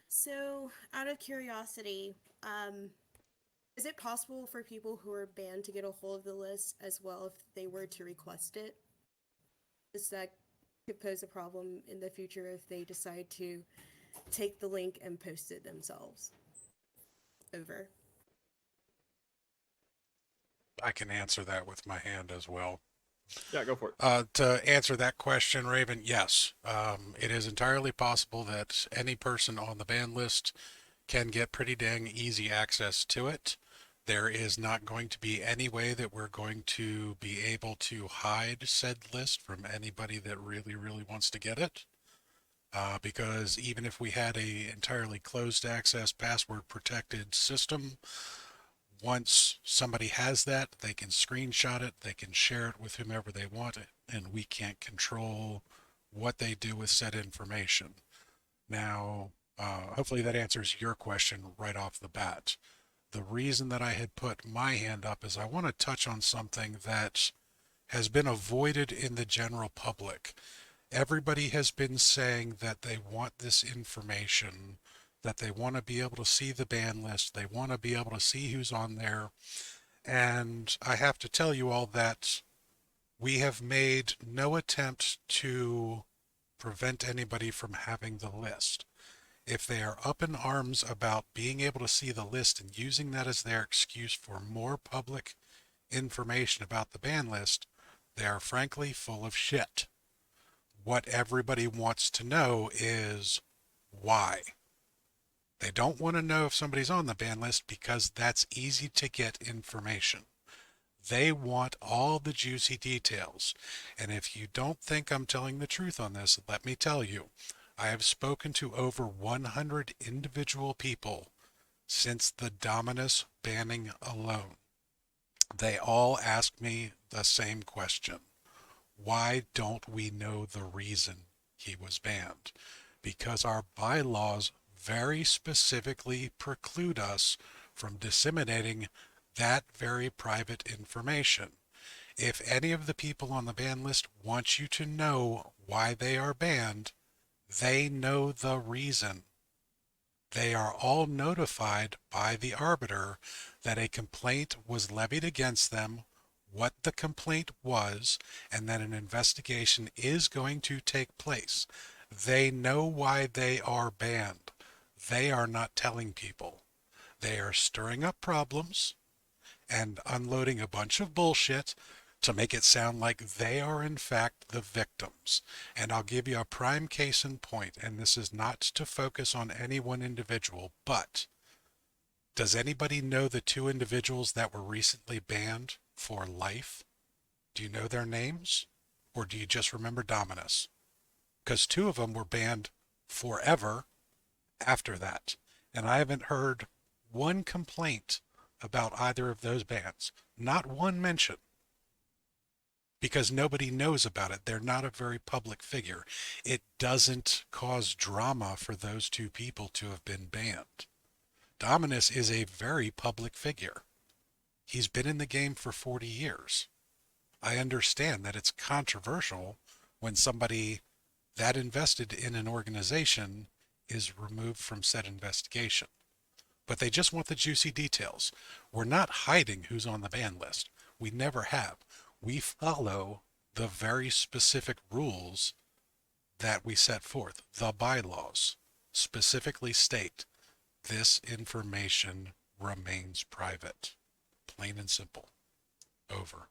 So, out of curiosity, is it possible for people who are banned to get a hold of the list as well if they were to request it? Does that could pose a problem in the future if they decide to take the link and post it themselves? Over. I can answer that with my hand as well. Yeah, go for it. To answer that question, Raven, yes. It is entirely possible that any person on the ban list can get pretty dang easy access to it. There is not going to be any way that we're going to be able to hide said list from anybody that really, really wants to get it. Because even if we had a entirely closed access, password protected system, once somebody has that, they can screenshot it, they can share it with whomever they want it, and we can't control what they do with said information. Now, hopefully that answers your question right off the bat. The reason that I had put my hand up is I want to touch on something that has been avoided in the general public. Everybody has been saying that they want this information, that they want to be able to see the ban list, they want to be able to see who's on there. And I have to tell you all that we have made no attempt to prevent anybody from having the list. If they are up in arms about being able to see the list and using that as their excuse for more public information about the ban list, they are frankly full of shit. What everybody wants to know is why. They don't want to know if somebody's on the ban list because that's easy to get information. They want all the juicy details. And if you don't think I'm telling the truth on this, let me tell you, I have spoken to over 100 individual people since the Dominus banning alone. They all ask me the same question. Why don't we know the reason he was banned? Because our bylaws very specifically preclude us from disseminating that very private information. If any of the people on the ban list want you to know why they are banned, they know the reason. They are all notified by the Arbiter that a complaint was levied against them, what the complaint was, and that an investigation is going to take place. They know why they are banned. They are not telling people. They are stirring up problems and unloading a bunch of bullshit to make it sound like they are in fact the victims. And I'll give you a prime case in point, and this is not to focus on any one individual, but does anybody know the two individuals that were recently banned for life? Do you know their names? Or do you just remember Dominus? Because two of them were banned forever after that. And I haven't heard one complaint about either of those bans. Not one mention. Because nobody knows about it. They're not a very public figure. It doesn't cause drama for those two people to have been banned. Dominus is a very public figure. He's been in the game for 40 years. I understand that it's controversial when somebody that invested in an organization is removed from said investigation. But they just want the juicy details. We're not hiding who's on the ban list. We never have. We follow the very specific rules that we set forth. The bylaws specifically state this information remains private. Plain and simple. Over.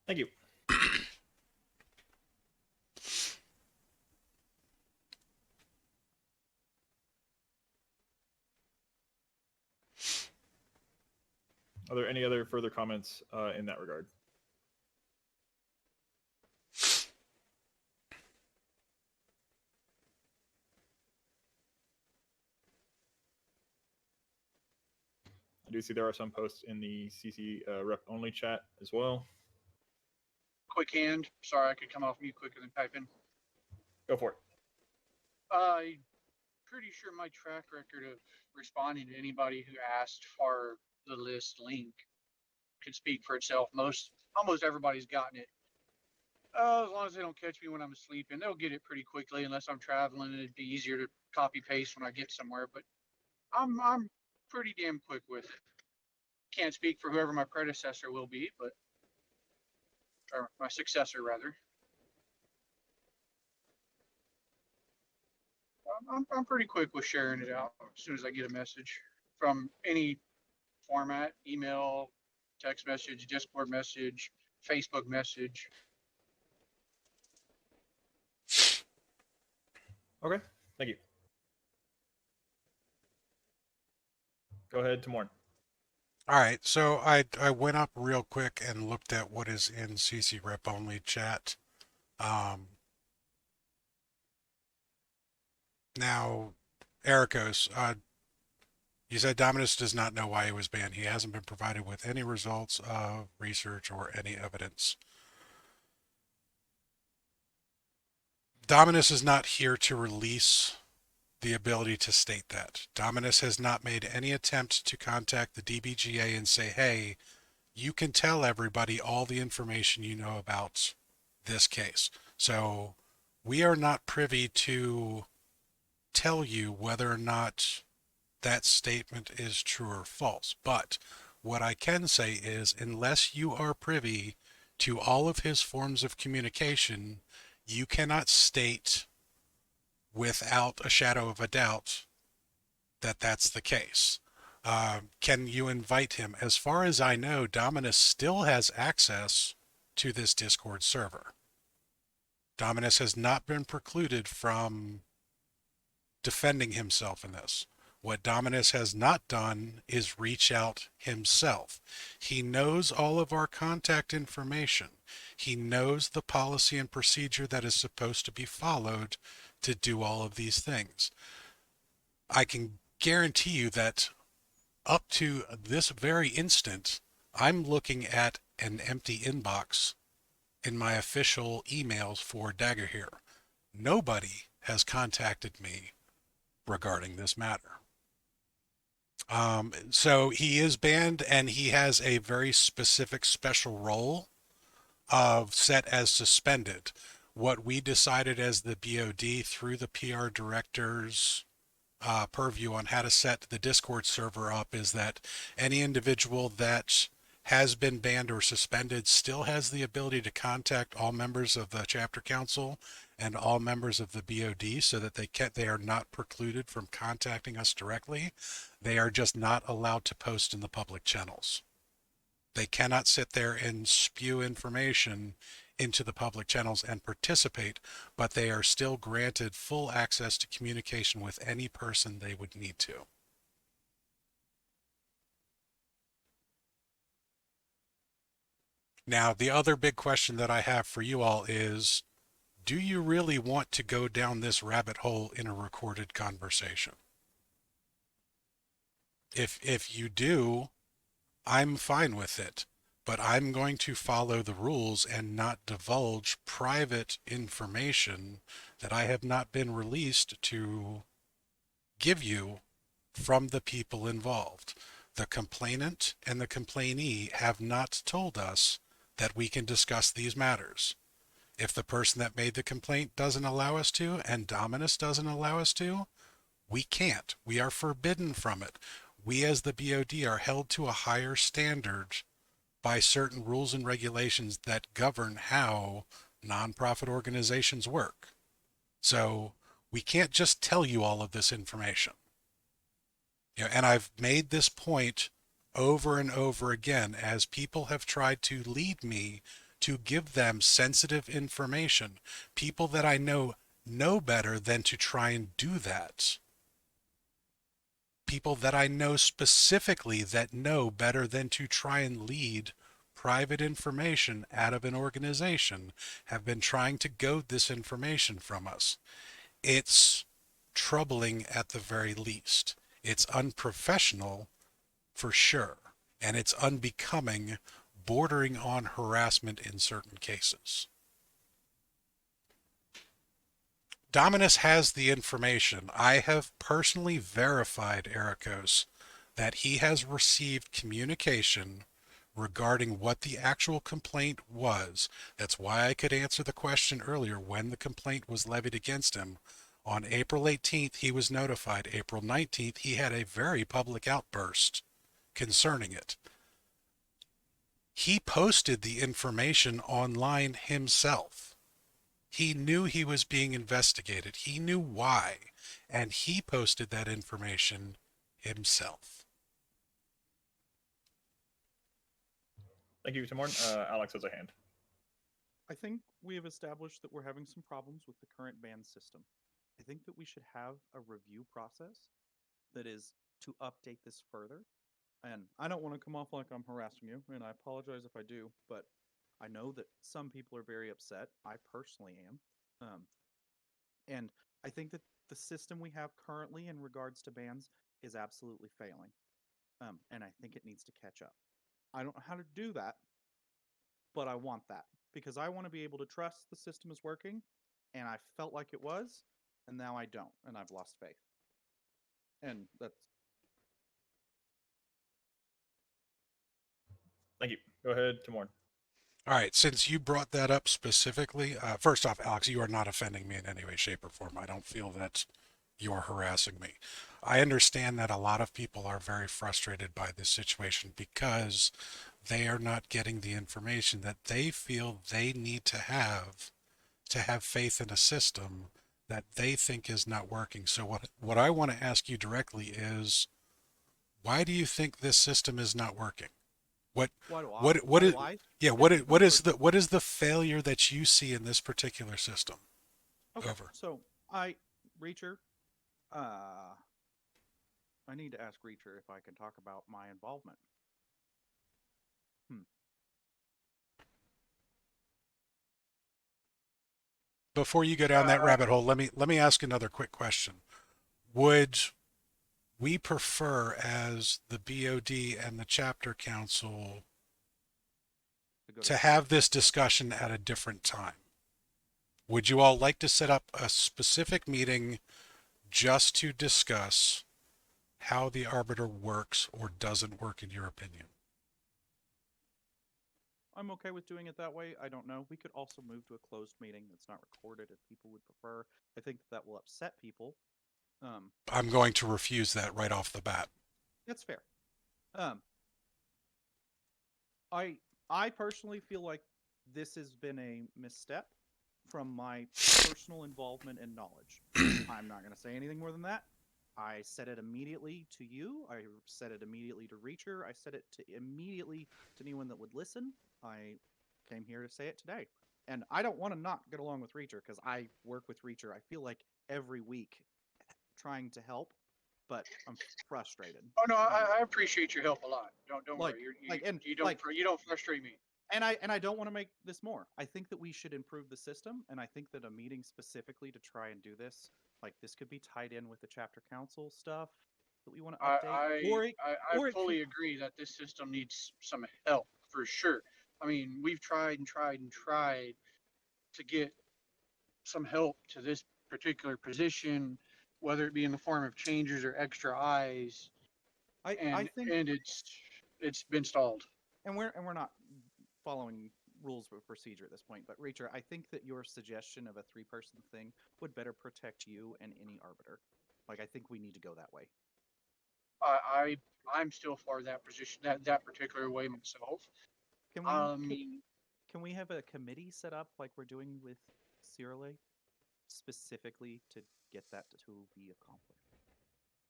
Thank you. Are there any other further comments in that regard? I do see there are some posts in the CC rep only chat as well. Quick hand. Sorry, I could come off mute quicker than type in. Go for it. I'm pretty sure my track record of responding to anybody who asked for the list link could speak for itself. Almost everybody's gotten it. As long as they don't catch me when I'm asleep, and they'll get it pretty quickly unless I'm traveling and it'd be easier to copy paste when I get somewhere. But I'm pretty damn quick with it. Can't speak for whoever my predecessor will be, but or my successor rather. I'm pretty quick with sharing it out as soon as I get a message from any format: email, text message, Discord message, Facebook message. Okay, thank you. Go ahead, Tamorn. All right, so I went up real quick and looked at what is in CC rep only chat. Now, Ericos, you said Dominus does not know why he was banned. He hasn't been provided with any results of research or any evidence. Dominus is not here to release the ability to state that. Dominus has not made any attempt to contact the DBGA and say, hey, you can tell everybody all the information you know about this case. So we are not privy to tell you whether or not that statement is true or false. But what I can say is, unless you are privy to all of his forms of communication, you cannot state without a shadow of a doubt that that's the case. Can you invite him? As far as I know, Dominus still has access to this Discord server. Dominus has not been precluded from defending himself in this. What Dominus has not done is reach out himself. He knows all of our contact information. He knows the policy and procedure that is supposed to be followed to do all of these things. I can guarantee you that up to this very instant, I'm looking at an empty inbox in my official emails for Dagger here. Nobody has contacted me regarding this matter. So he is banned, and he has a very specific special role of set as suspended. What we decided as the BOD through the PR director's purview on how to set the Discord server up is that any individual that has been banned or suspended still has the ability to contact all members of the chapter council and all members of the BOD so that they are not precluded from contacting us directly. They are just not allowed to post in the public channels. They cannot sit there and spew information into the public channels and participate, but they are still granted full access to communication with any person they would need to. Now, the other big question that I have for you all is, do you really want to go down this rabbit hole in a recorded conversation? If you do, I'm fine with it, but I'm going to follow the rules and not divulge private information that I have not been released to give you from the people involved. The complainant and the complainee have not told us that we can discuss these matters. If the person that made the complaint doesn't allow us to, and Dominus doesn't allow us to, we can't. We are forbidden from it. We as the BOD are held to a higher standard by certain rules and regulations that govern how nonprofit organizations work. So we can't just tell you all of this information. And I've made this point over and over again as people have tried to lead me to give them sensitive information. People that I know better than to try and do that. People that I know specifically that know better than to try and lead private information out of an organization have been trying to goad this information from us. It's troubling at the very least. It's unprofessional for sure, and it's unbecoming, bordering on harassment in certain cases. Dominus has the information. I have personally verified, Ericos, that he has received communication regarding what the actual complaint was. That's why I could answer the question earlier when the complaint was levied against him. On April 18th, he was notified. April 19th, he had a very public outburst concerning it. He posted the information online himself. He knew he was being investigated. He knew why, and he posted that information himself. Thank you, Timorn. Alex has a hand. I think we have established that we're having some problems with the current ban system. I think that we should have a review process that is to update this further. And I don't want to come off like I'm harassing you, and I apologize if I do, but I know that some people are very upset. I personally am. And I think that the system we have currently in regards to bans is absolutely failing. And I think it needs to catch up. I don't know how to do that, but I want that because I want to be able to trust the system is working, and I felt like it was, and now I don't, and I've lost faith. And that's... Thank you. Go ahead, Timorn. All right, since you brought that up specifically, first off, Alex, you are not offending me in any way, shape, or form. I don't feel that you are harassing me. I understand that a lot of people are very frustrated by this situation because they are not getting the information that they feel they need to have faith in a system that they think is not working. So what I want to ask you directly is, why do you think this system is not working? What is the failure that you see in this particular system? Okay, Over. So Reacher, I need to ask Reacher if I can talk about my involvement. Before you go down that rabbit hole, let me ask another quick question. Would we prefer, as the BOD and the chapter council, to have this discussion at a different time? Would you all like to set up a specific meeting just to discuss how the arbiter works or doesn't work in your opinion? I'm okay with doing it that way. I don't know. We could also move to a closed meeting that's not recorded if people would prefer. I think that will upset people. I'm going to refuse that right off the bat. That's fair. I personally feel like this has been a misstep. from my personal involvement and knowledge. I'm not going to say anything more than that. I said it immediately to you. I said it immediately to Reacher. I said it immediately to anyone that would listen. I came here to say it today. And I don't want to not get along with Reacher because I work with Reacher. I feel like every week trying to help, but I'm frustrated. Oh no, I appreciate your help a lot. Don't Like- worry. You like- don't frustrate me. And I don't want to make this more. I think that we should improve the system, and I think that a meeting specifically to try and do this, like this could be tied in with the chapter council stuff that we want to update. I fully agree that this system needs some help for sure. I mean, we've tried and tried and tried to get some help to this particular position, whether it be in the form of changes or extra eyes. I think, and it's been stalled. and we're not following rules of procedure at this point. But Reacher, I think that your suggestion of a 3-person thing would better protect you and any arbiter. Like I think we need to go that way. I'm still for that position, that particular way myself. Can we have a committee set up like we're doing with Cirile, specifically to get that to be accomplished?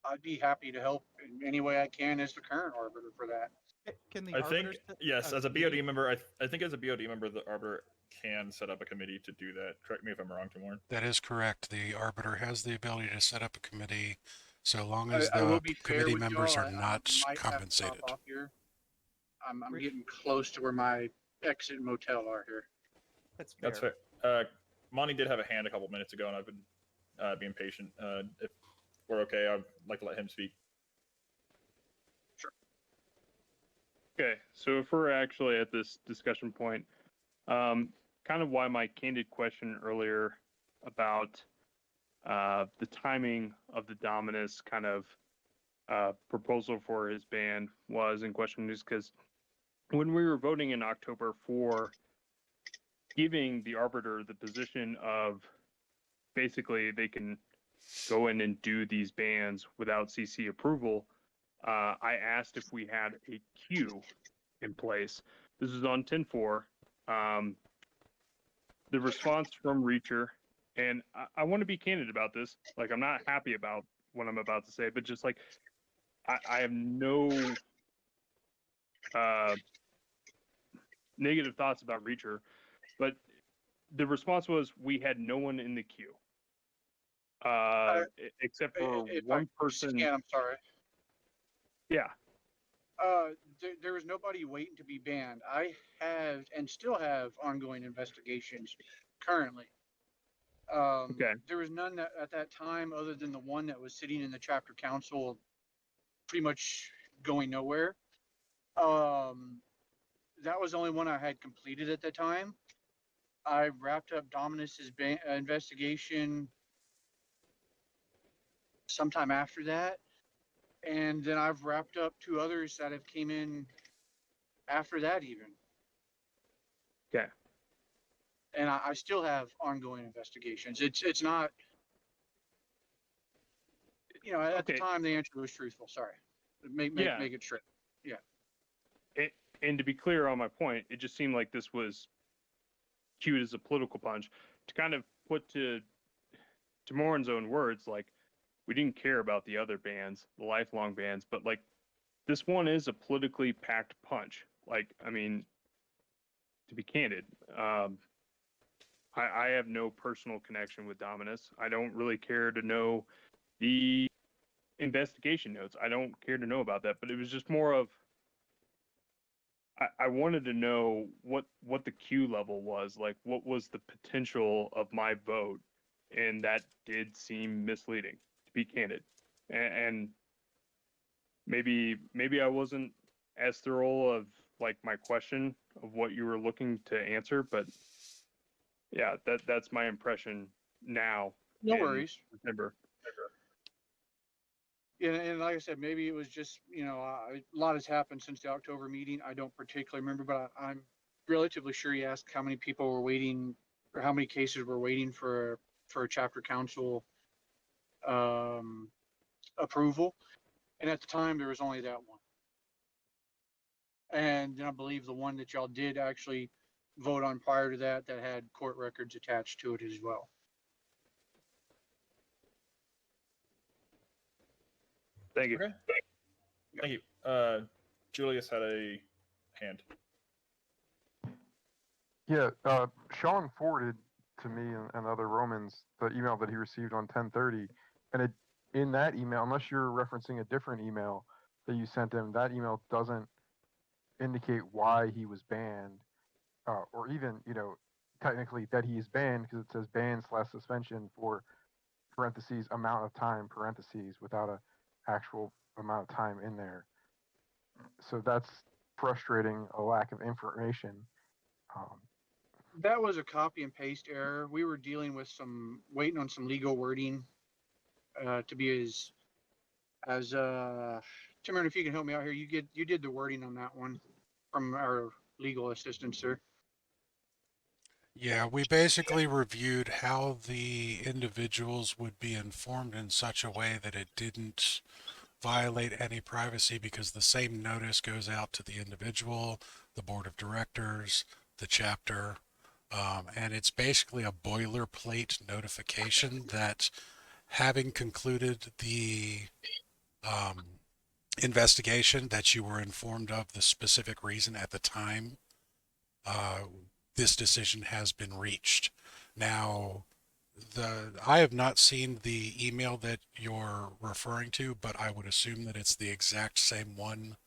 I'd be happy to help in any way I can as the current arbiter for that. Can the I think arbiters set yes, as a committee? BOD member, I think as a BOD member, the arbiter can set up a committee to do that. Correct me if I'm wrong, Timorn. That is correct. The arbiter has the ability to set up a committee so long as I will the be fair committee with members y'all, are I not might have to stop compensated. off here. I'm getting close to where my exit motel are here. That's fair. That's fair. Monty did have a hand a couple minutes ago, and I've been being patient. If we're okay, I'd like to let him speak. Okay, so if we're actually at this discussion point, kind of why my candid question earlier about the timing of the Dominus kind of proposal for his ban was in question is because when we were voting in October for giving the arbiter the position of basically they can go in and do these bans without CC approval, I asked if we had a queue in place. This is on 10-4. The response from Reacher, and I want to be candid about this. Like, I'm not happy about what I'm about to say, but just like, I have no negative thoughts about Reacher, but the response was we had no one in the queue. Except for one person. Yeah, I'm sorry. Yeah. There was nobody waiting to be banned. I have and still have ongoing investigations currently. Okay. There was none at that time other than the one that was sitting in the chapter council pretty much going nowhere. That was the only one I had completed at the time. I wrapped up Dominus's investigation sometime after that. And then I've wrapped up 2 others that have came in after that even. Okay. And I still have ongoing investigations. It's not, at the time the answer was truthful. Sorry. Make it straight. Yeah. And to be clear on my point, it just seemed like this was cute as a political punch to kind of put to Morin's own words, like, we didn't care about the other bans, the lifelong bans, but like this one is a politically packed punch. Like, I mean, to be candid, I have no personal connection with Dominus. I don't really care to know the investigation notes. I don't care to know about that, but it was just more of, I wanted to know what the Q level was, like what was the potential of my vote, and that did seem misleading, to be candid. And maybe I wasn't as thorough of like my question of what you were looking to answer, but yeah, that's my impression now. No worries. September. Yeah, and like I said, maybe it was just, a lot has happened since the October meeting. I don't particularly remember, but I'm relatively sure you asked how many people were waiting or how many cases were waiting for a chapter council approval. And at the time, there was only that one. And I believe the one that y'all did actually vote on prior to that that had court records attached to it as well. Thank you. Okay. Thank you. Julius had a hand. Yeah, Sean forwarded to me and other Romans the email that he received on 10:30, and in that email, unless you're referencing a different email that you sent him, that email doesn't indicate why he was banned, or even technically that he is banned, because it says ban/suspension for parentheses amount of time parentheses without a actual amount of time in there. So that's frustrating, a lack of information. That was a copy and paste error. We were dealing with waiting on some legal wording to be as Timon, if you can help me out here, you did the wording on that one from our legal assistant, sir. Yeah, we basically reviewed how the individuals would be informed in such a way that it didn't violate any privacy, because the same notice goes out to the individual, the board of directors, the chapter, and it's basically a boilerplate notification that, having concluded the investigation, that you were informed of the specific reason at the time this decision has been reached. Now, I have not seen the email that you're referring to, but I would assume that it's the exact same one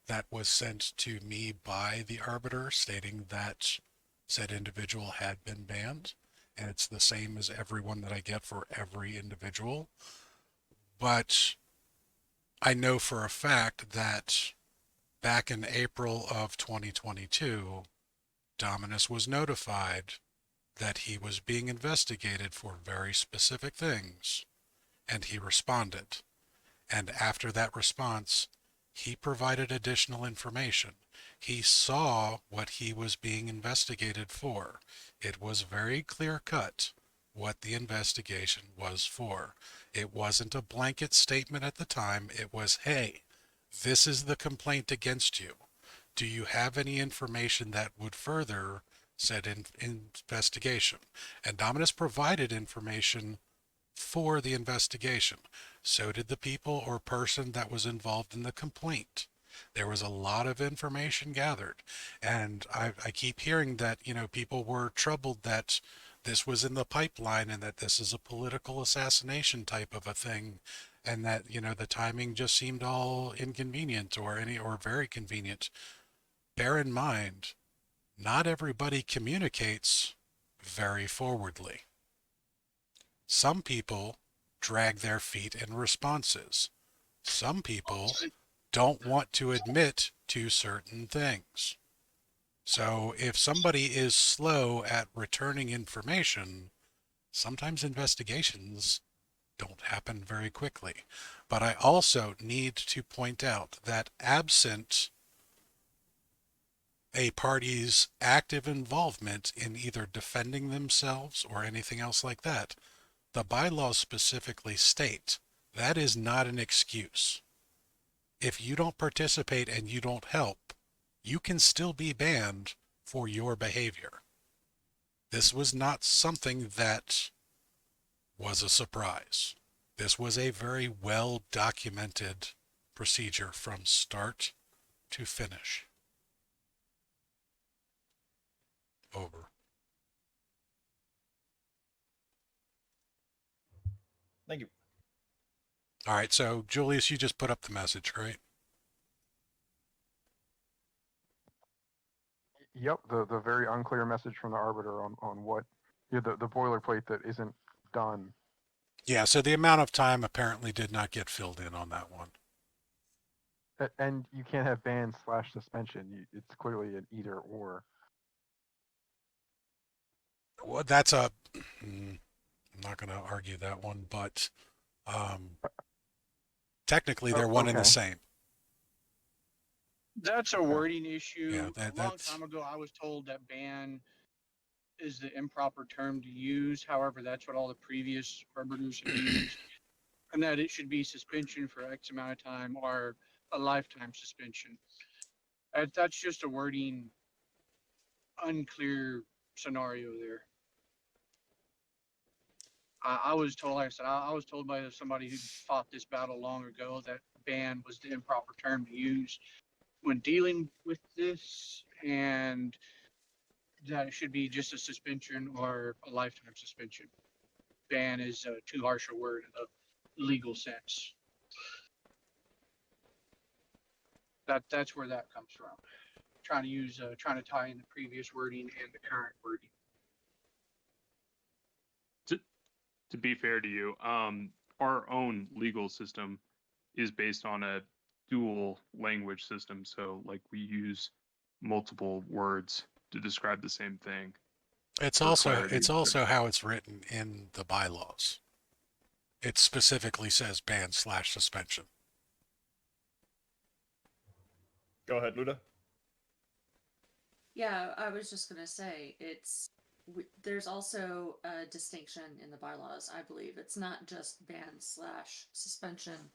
that was sent to me by the arbiter, stating that said individual had been banned, and it's the same as every one that I get for every individual. But I know for a fact that back in April of 2022, Dominus was notified that he was being investigated for very specific things, and he responded. And after that response, he provided additional information. He saw what he was being investigated for. It was very clear-cut what the investigation was for. It wasn't a blanket statement at the time. It was, hey, this is the complaint against you. Do you have any information that would further said investigation? And Dominus provided information for the investigation. So did the people or person that was involved in the complaint. There was a lot of information gathered. And I keep hearing that, people were troubled that this was in the pipeline and that this is a political assassination type of a thing. And that, the timing just seemed all inconvenient or very convenient. Bear in mind, not everybody communicates very forwardly. Some people drag their feet in responses. Some people don't want to admit to certain things. So if somebody is slow at returning information, sometimes investigations don't happen very quickly. But I also need to point out that absent a party's active involvement in either defending themselves or anything else like that, the bylaws specifically state that is not an excuse. If you don't participate and you don't help, you can still be banned for your behavior. This was not something that was a surprise. This was a very well documented procedure from start to finish. Over. Thank you. All right, so Julius, you just put up the message, right? Yep, the very unclear message from the arbiter on what the boilerplate that isn't done. Yeah, so the amount of time apparently did not get filled in on that one. And you can't have ban/suspension. It's clearly an either or. Well, that's I'm not going to argue that one, but technically they're one and the same. That's a wording issue. Yeah, a long time ago, I was told that ban is the improper term to use. However, that's what all the previous arbiters have used, and that it should be suspension for X amount of time or a lifetime suspension. That's just a wording unclear scenario there. I was told, like I said, I was told by somebody who fought this battle long ago that ban was the improper term to use when dealing with this, and that it should be just a suspension or a lifetime suspension. Ban is too harsh a word in the legal sense. That's where that comes from. Trying to tie in the previous wording and the current wording. To be fair to you, our own legal system is based on a dual language system. So like we use multiple words to describe the same thing. It's for also clarity. it's also how it's written in the bylaws. It specifically says ban/suspension. Go ahead, Luda. Yeah, I was just gonna say there's also a distinction in the bylaws. I believe it's not just ban/suspension.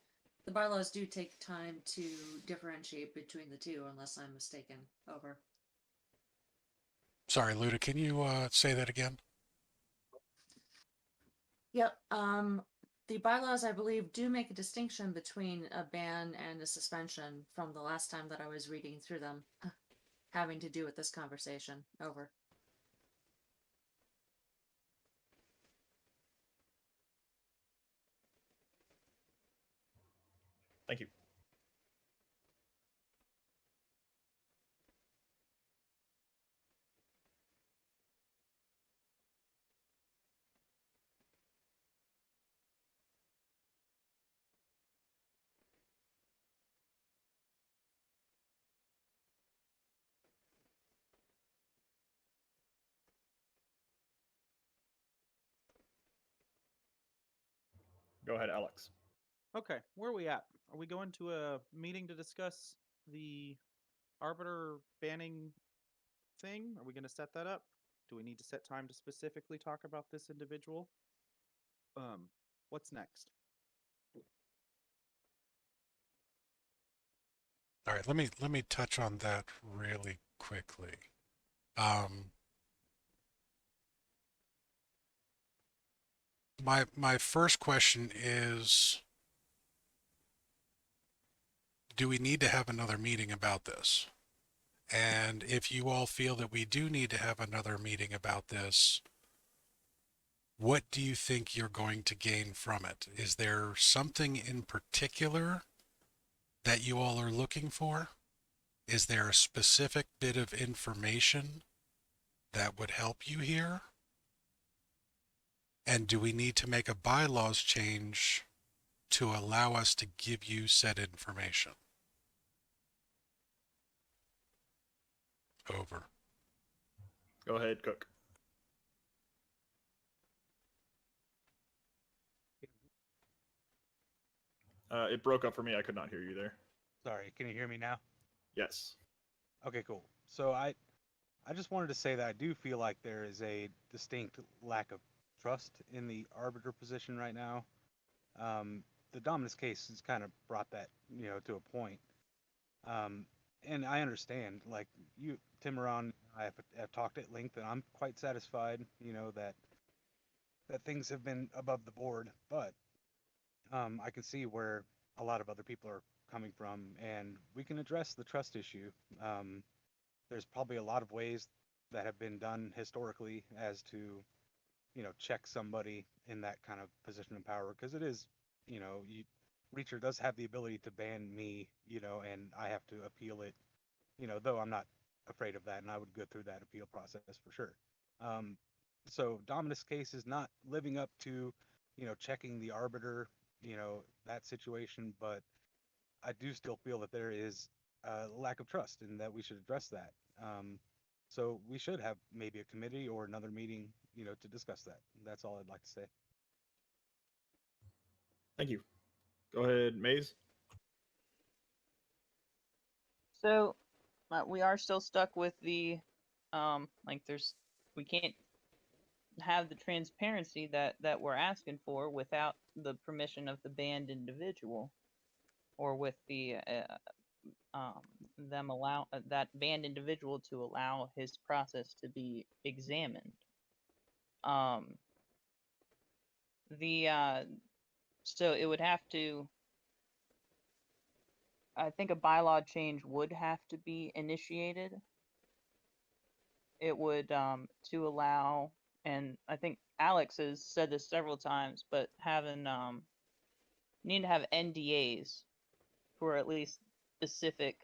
The bylaws do take time to differentiate between the two, unless I'm mistaken. Over. Sorry, Luda, can you say that again? Yep. The bylaws, I believe, do make a distinction between a ban and a suspension from the last time that I was reading through them, having to do with this conversation. Over. Thank you. Go ahead, Alex. Okay, where are we at? Are we going to a meeting to discuss the arbiter banning thing? Are we going to set that up? Do we need to set time to specifically talk about this individual? What's next? All right, let me touch on that really quickly. My first question is, do we need to have another meeting about this? And if you all feel that we do need to have another meeting about this, what do you think you're going to gain from it? Is there something in particular that you all are looking for? Is there a specific bit of information that would help you here? And do we need to make a bylaws change to allow us to give you said information? Over. Go ahead, Cook. It broke up for me. I could not hear you there. Sorry, can you hear me now? Yes. Okay, cool. So I just wanted to say that I do feel like there is a distinct lack of trust in the arbiter position right now. The Dominus case has kind of brought that, to a point. And I understand, like you, Timuron, I have talked at length, and I'm quite satisfied, that things have been above the board. But I can see where a lot of other people are coming from, and we can address the trust issue. There's probably a lot of ways that have been done historically as to, check somebody in that kind of position of power, because it is, Reacher does have the ability to ban me, and I have to appeal it, though I'm not afraid of that, and I would go through that appeal process for sure. So Dominus case is not living up to, checking the arbiter, that situation, but I do still feel that there is a lack of trust and that we should address that. So we should have maybe a committee or another meeting, to discuss that. That's all I'd like to say. Thank you. Go ahead, Maze. So we are still stuck with the we can't have the transparency that we're asking for without the permission of the banned individual, or with the them allow that banned individual to allow his process to be examined. So it would have to, I think a bylaw change would have to be initiated. It would to allow, and I think Alex has said this several times, but having need to have NDAs for at least specific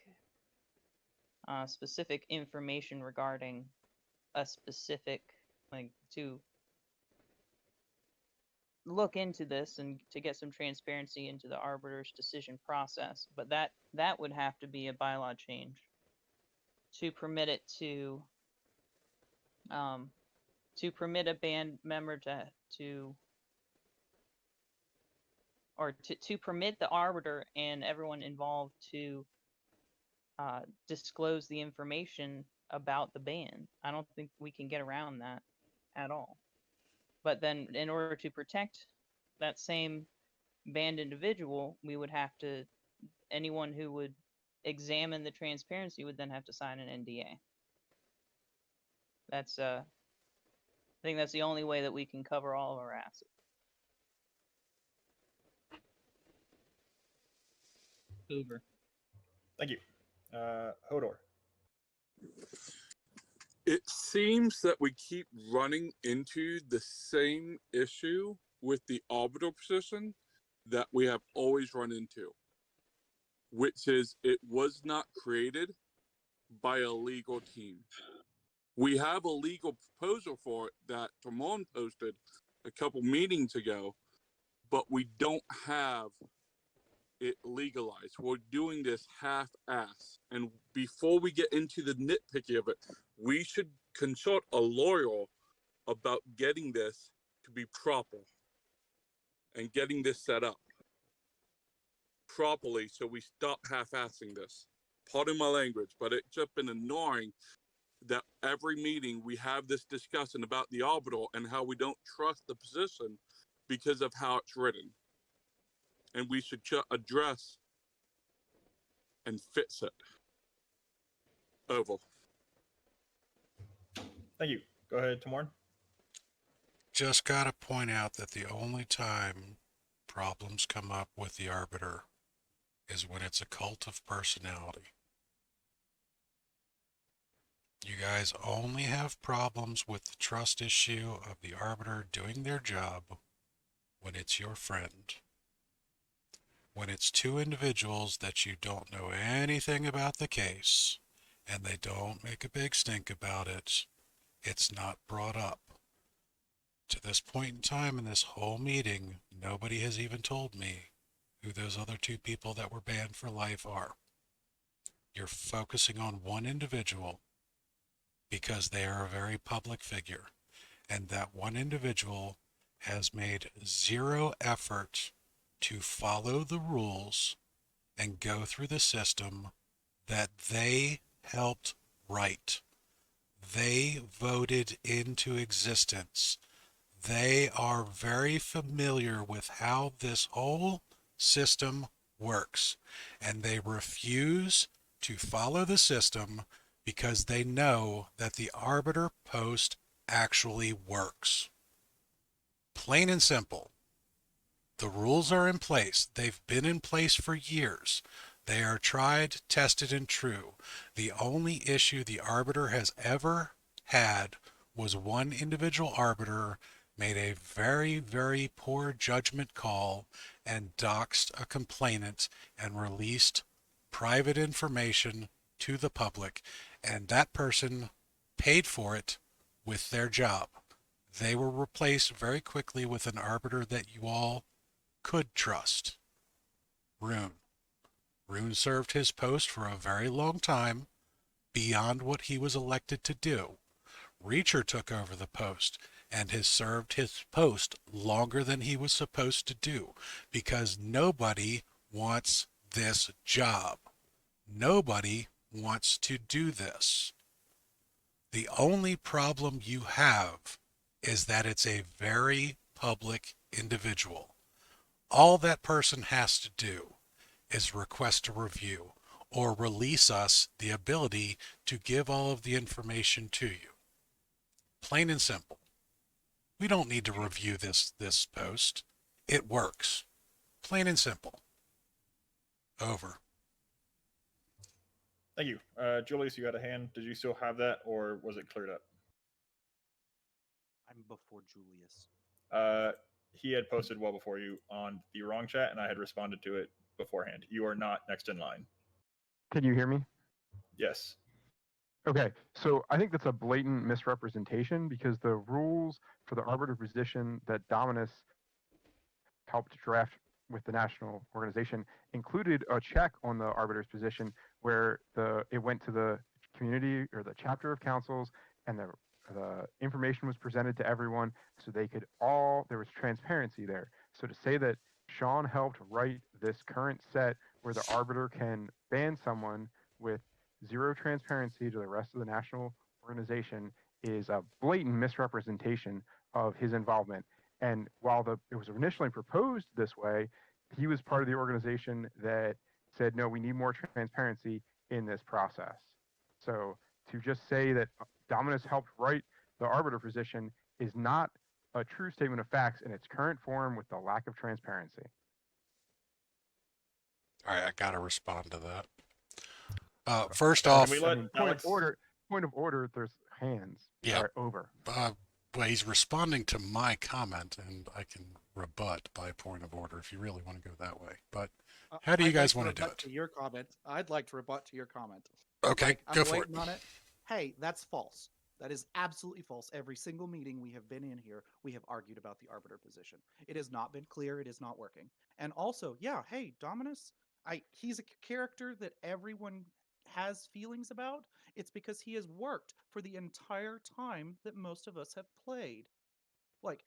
information regarding a specific, like, to look into this and to get some transparency into the arbiter's decision process. But that would have to be a bylaw change to permit it to permit a band member to permit the arbiter and everyone involved to disclose the information about the ban. I don't think we can get around that at all. But then in order to protect that same banned individual, we would have to, anyone who would examine the transparency would then have to sign an NDA. That's I think that's the only way that we can cover all of our assets. Over. Thank you. Hodor. It seems that we keep running into the same issue with the arbiter position that we have always run into, which is it was not created by a legal team. We have a legal proposal for it that Timon posted a couple meetings ago, but we don't have it legalized. We're doing this half-ass. And before we get into the nitpicky of it, we should consult a lawyer about getting this to be proper and getting this set up properly so we stop half-assing this. Pardon my language, but it's just been annoying that every meeting we have this discussion about the arbiter and how we don't trust the position because of how it's written. And we should address and fix it. Over. Thank you. Go ahead, Tamorn. Just got to point out that the only time problems come up with the arbiter is when it's a cult of personality. You guys only have problems with the trust issue of the arbiter doing their job when it's your friend. When it's two individuals that you don't know anything about the case, and they don't make a big stink about it, it's not brought up. To this point in time in this whole meeting, nobody has even told me who those other two people that were banned for life are. You're focusing on one individual because they are a very public figure, and that one individual has made zero effort to follow the rules and go through the system that they helped write. They voted into existence. They are very familiar with how this whole system works, and they refuse to follow the system because they know that the arbiter post actually works. Plain and simple. The rules are in place. They've been in place for years. They are tried, tested, and true. The only issue the arbiter has ever had was one individual arbiter made a very, very poor judgment call and doxed a complainant and released private information to the public, and that person paid for it with their job. They were replaced very quickly with an arbiter that you all could trust. Rune. Rune served his post for a very long time, beyond what he was elected to do. Reacher took over the post and has served his post longer than he was supposed to do, because nobody wants this job. Nobody wants to do this. The only problem you have is that it's a very public individual. All that person has to do is request a review, or release us the ability to give all of the information to you. Plain and simple. We don't need to review this post. It works. Plain and simple. Over. Thank you. Julius, you had a hand. Did you still have that, or was it cleared up? I'm before Julius. He had posted well before you on the wrong chat, and I had responded to it beforehand. You are not next in line. Can you hear me? Yes. Okay, so I think that's a blatant misrepresentation because the rules for the arbiter position that Dominus helped draft with the national organization included a check on the arbiter's position where it went to the community or the chapter of councils, and the information was presented to everyone so they could there was transparency there. So to say that Sean helped write this current set where the arbiter can ban someone with zero transparency to the rest of the national organization is a blatant misrepresentation of his involvement. And while it was initially proposed this way, he was part of the organization that said, no, we need more transparency in this process. So to just say that Dominus helped write the arbiter position is not a true statement of facts in its current form with the lack of transparency. All right, I got to respond to that. First off, Point of order, there's hands. Yeah. All right, over. Well, he's responding to my comment, and I can rebut by point of order if you really want to go that way. But how do you guys want to do it? To your comment, I'd like to rebut to your comment. Okay, I'm go for waiting it. on it. Hey, that's false. That is absolutely false. Every single meeting we have been in here, we have argued about the arbiter position. It has not been clear. It is not working. And also, yeah, hey, Dominus, he's a character that everyone has feelings about. It's because he has worked for the entire time that most of us have played. Like,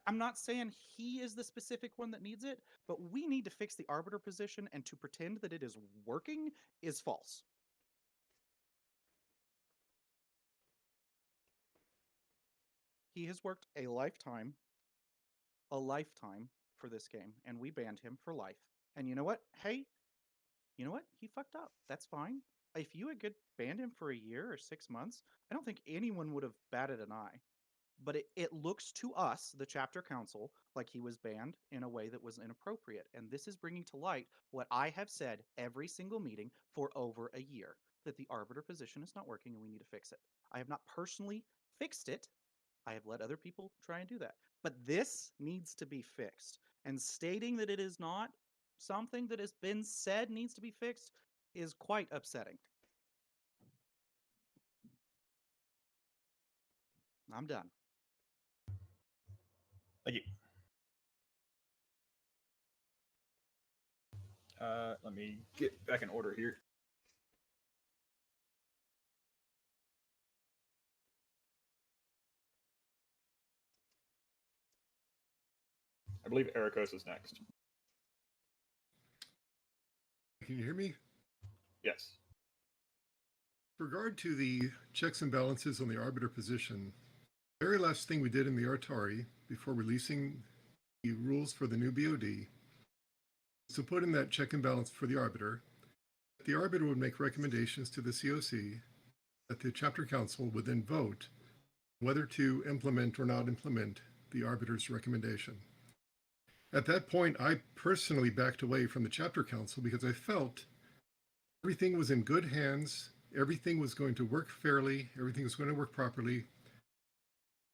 I'm not saying he is the specific one that needs it, but we need to fix the arbiter position, and to pretend that it is working is false. He has worked a lifetime for this game, and we banned him for life. And you know what? Hey, you know what? He fucked up. That's fine. If you had banned him for a year or 6 months, I don't think anyone would have batted an eye. But it looks to us, the chapter council, like he was banned in a way that was inappropriate. And this is bringing to light what I have said every single meeting for over a year, that the arbiter position is not working and we need to fix it. I have not personally fixed it. I have let other people try and do that. But this needs to be fixed. And stating that it is not something that has been said needs to be fixed is quite upsetting. I'm done. Thank you. Let me get back in order here. I believe Ericos is next. Can you hear me? Yes. With regard to the checks and balances on the arbiter position, the very last thing we did in the Artari before releasing the rules for the new BOD was to put in that check and balance for the arbiter. The arbiter would make recommendations to the COC that the chapter council would then vote whether to implement or not implement the arbiter's recommendation. At that point, I personally backed away from the chapter council because I felt everything was in good hands, everything was going to work fairly, everything was going to work properly.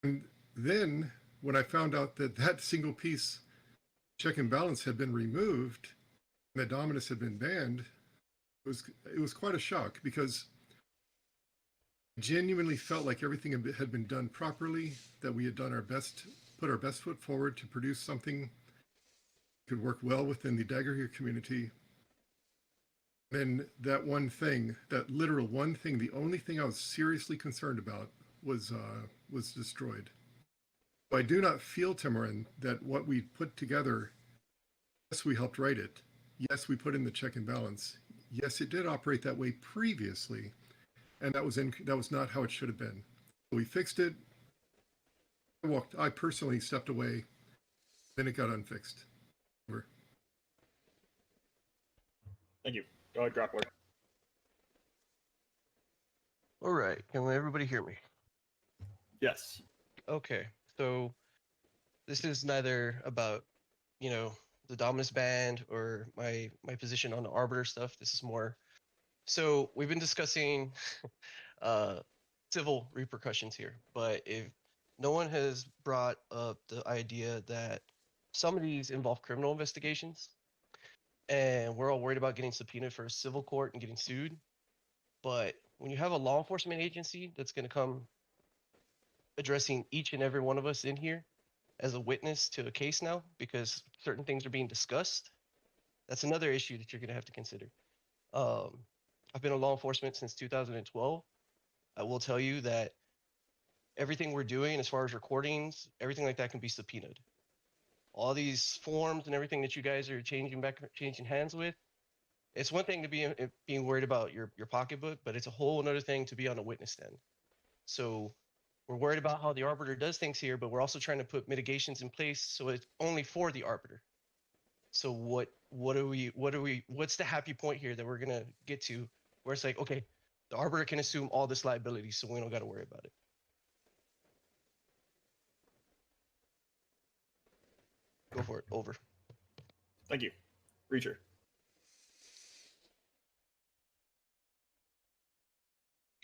And then when I found out that that single piece, check and balance, had been removed and that Dominus had been banned, it was quite a shock because I genuinely felt like everything had been done properly, that we had done our best, put our best foot forward to produce something that could work well within the Dagorhir community. Then that one thing, that literal one thing, the only thing I was seriously concerned about was destroyed. So I do not feel, Timorin, that what we put together, yes, we helped write it. Yes, we put in the check and balance. Yes, it did operate that way previously, and that was not how it should have been. So we fixed it. I personally stepped away. Then it got unfixed. Over. Thank you. Go ahead, Grappler. All right. Can everybody hear me? Yes. Okay. So this is neither about, the Dominus band or my position on the Arbiter stuff. This is more. So we've been discussing civil repercussions here, but if no one has brought up the idea that some of these involve criminal investigations, and we're all worried about getting subpoenaed for a civil court and getting sued. But when you have a law enforcement agency that's going to come addressing each and every one of us in here as a witness to a case now, because certain things are being discussed, that's another issue that you're going to have to consider. I've been in law enforcement since 2012. I will tell you that everything we're doing as far as recordings, everything like that can be subpoenaed. All these forms and everything that you guys are changing hands with, it's one thing to be being worried about your pocketbook, but it's a whole another thing to be on a witness stand. So we're worried about how the Arbiter does things here, but we're also trying to put mitigations in place so it's only for the Arbiter. So what's the happy point here that we're gonna get to where it's like, okay, the Arbiter can assume all this liability, so we don't got to worry about it. Go for it. Over. Thank you. Reacher.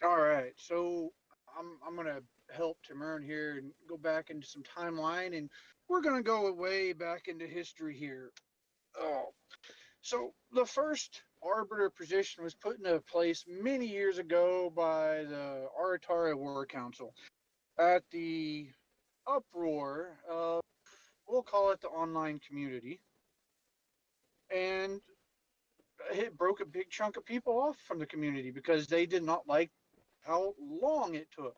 All right, so I'm gonna help Timurn here and go back into some timeline, and we're gonna go way back into history here. Oh, so the first Arbiter position was put into place many years ago by the Aratari War Council at the uproar of, we'll call it the online community, and it broke a big chunk of people off from the community because they did not like how long it took.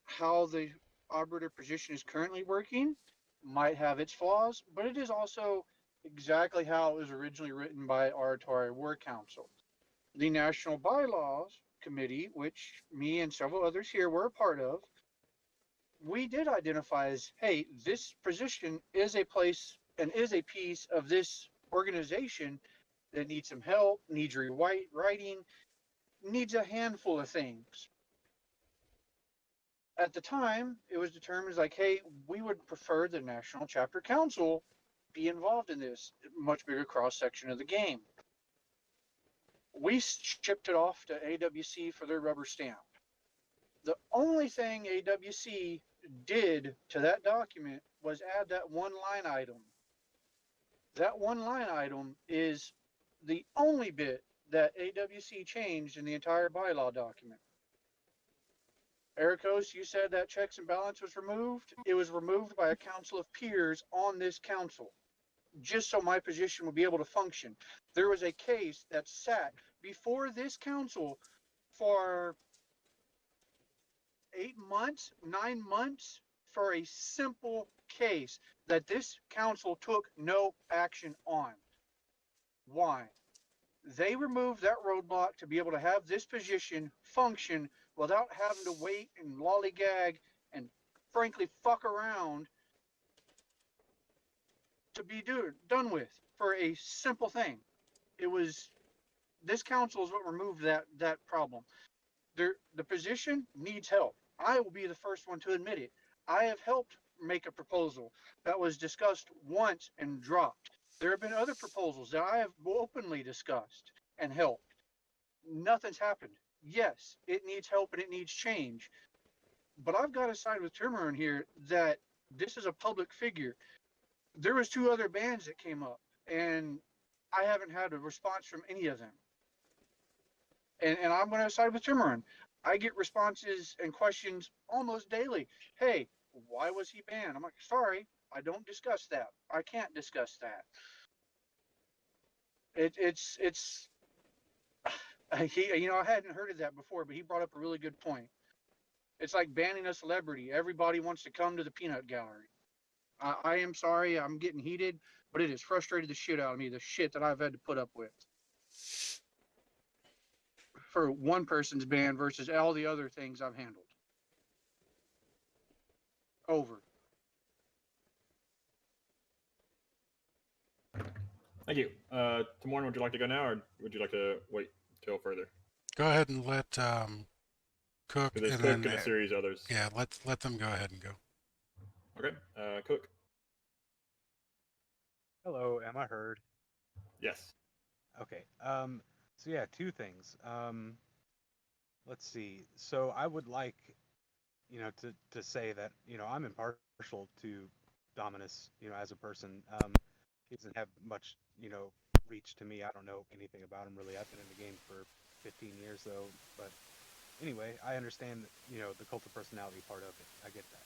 How the Arbiter position is currently working might have its flaws, but it is also exactly how it was originally written by Aratari War Council. The National Bylaws Committee, which me and several others here were a part of, we did identify as, hey, this position is a place and is a piece of this organization that needs some help, needs rewriting, needs a handful of things. At the time, it was determined like, hey, we would prefer the National Chapter Council be involved in this much bigger cross-section of the game. We shipped it off to AWC for their rubber stamp. The only thing AWC did to that document was add that one line item. That one line item is the only bit that AWC changed in the entire bylaw document. Ericos, you said that checks and balance was removed. It was removed by a council of peers on this council, just so my position would be able to function. There was a case that sat before this council for 8 months, 9 months, for a simple case that this council took no action on. Why? They removed that roadblock to be able to have this position function without having to wait and lollygag and frankly fuck around to be done with for a simple thing. It was, this council is what removed that problem. The position needs help. I will be the first one to admit it. I have helped make a proposal that was discussed once and dropped. There have been other proposals that I have openly discussed and helped. Nothing's happened. Yes, it needs help and it needs change. But I've got to side with Timurn here that this is a public figure. There was 2 other bands that came up, and I haven't had a response from any of them. And I'm going to side with Timurn. I get responses and questions almost daily. Hey, why was he banned? I'm like, sorry, I don't discuss that. I can't discuss that. It's he, I hadn't heard of that before, but he brought up a really good point. It's like banning a celebrity. Everybody wants to come to the peanut gallery. I am sorry, I'm getting heated, but it has frustrated the shit out of me, the shit that I've had to put up with for one person's ban versus all the other things I've handled. Over. Thank you. Timurn, would you like to go now, or would you like to wait till further? Go ahead and let Cook, There's and Cook then and a series of others. yeah, let them go ahead and go. Okay. Cook. Hello, am I heard? Yes. Okay. So yeah, two things. Let's see. So I would like, to say that, I'm impartial to Dominus, as a person. He doesn't have much, reach to me. I don't know anything about him really. I've been in the game for 15 years though. But anyway, I understand, the cult of personality part of it. I get that.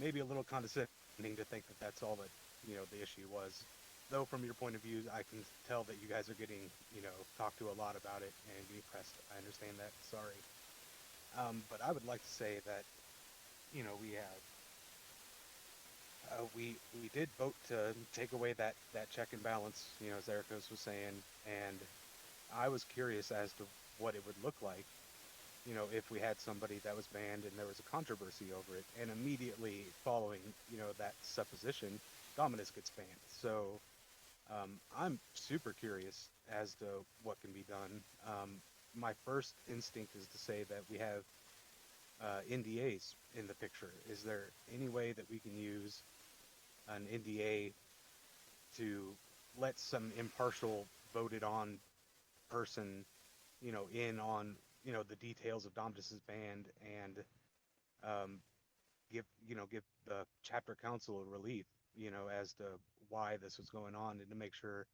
Maybe a little condescending to think that that's all that, the issue was. Though from your point of view, I can tell that you guys are getting, talked to a lot about it and getting pressed. I understand that. Sorry. But I would like to say that, we have, we did vote to take away that check and balance, as Ericos was saying, and I was curious as to what it would look like, if we had somebody that was banned and there was a controversy over it, and immediately following, that supposition, Dominus gets banned. So I'm super curious as to what can be done. My first instinct is to say that we have NDAs in the picture. Is there any way that we can use an NDA to let some impartial voted on person, in on, the details of Dominus's band and give the chapter council a relief, as to why this was going on and to make sure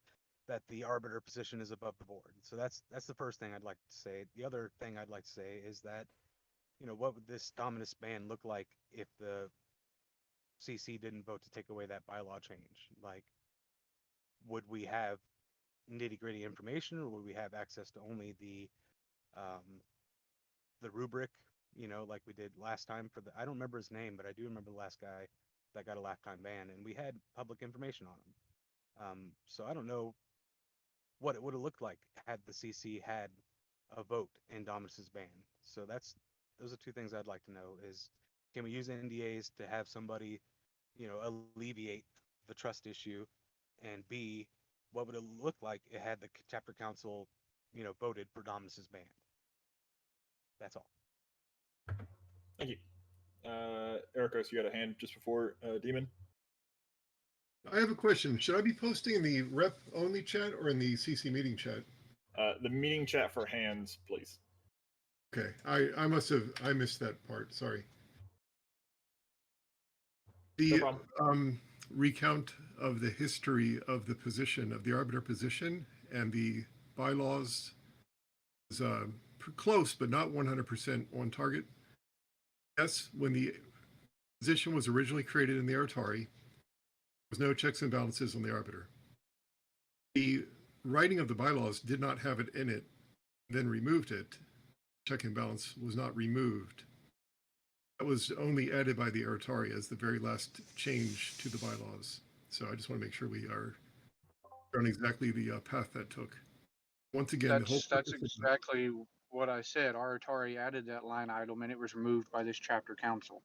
that the arbiter position is above the board. So that's the first thing I'd like to say. The other thing I'd like to say is that, what would this Dominus ban look like if the CC didn't vote to take away that bylaw change? Like, would we have nitty gritty information, or would we have access to only the rubric, like we did last time for I don't remember his name, but I do remember the last guy that got a lifetime ban, and we had public information on him. So I don't know what it would have looked like had the CC had a vote in Dominus's ban. So those are two things I'd like to know is, can we use NDAs to have somebody, alleviate the trust issue, and B, what would it look like it had the chapter council, voted for Dominus's ban? That's all. Thank you. Ericos, you had a hand just before Demon. I have a question. Should I be posting in the rep only chat or in the CC meeting chat? The meeting chat for hands, please. Okay, I missed that part. Sorry. The recount of the history of the position of the arbiter position and the bylaws is close, but not 100% on target. Yes, when the position was originally created in the Artari, there was no checks and balances on the arbiter. The writing of the bylaws did not have it in it, then removed it. Check and balance was not removed. That was only added by the Artari as the very last change to the bylaws. So I just want to make sure we are on exactly the path that took. Once again, that's exactly what I said. Our Atari added that line item and it was removed by this chapter council.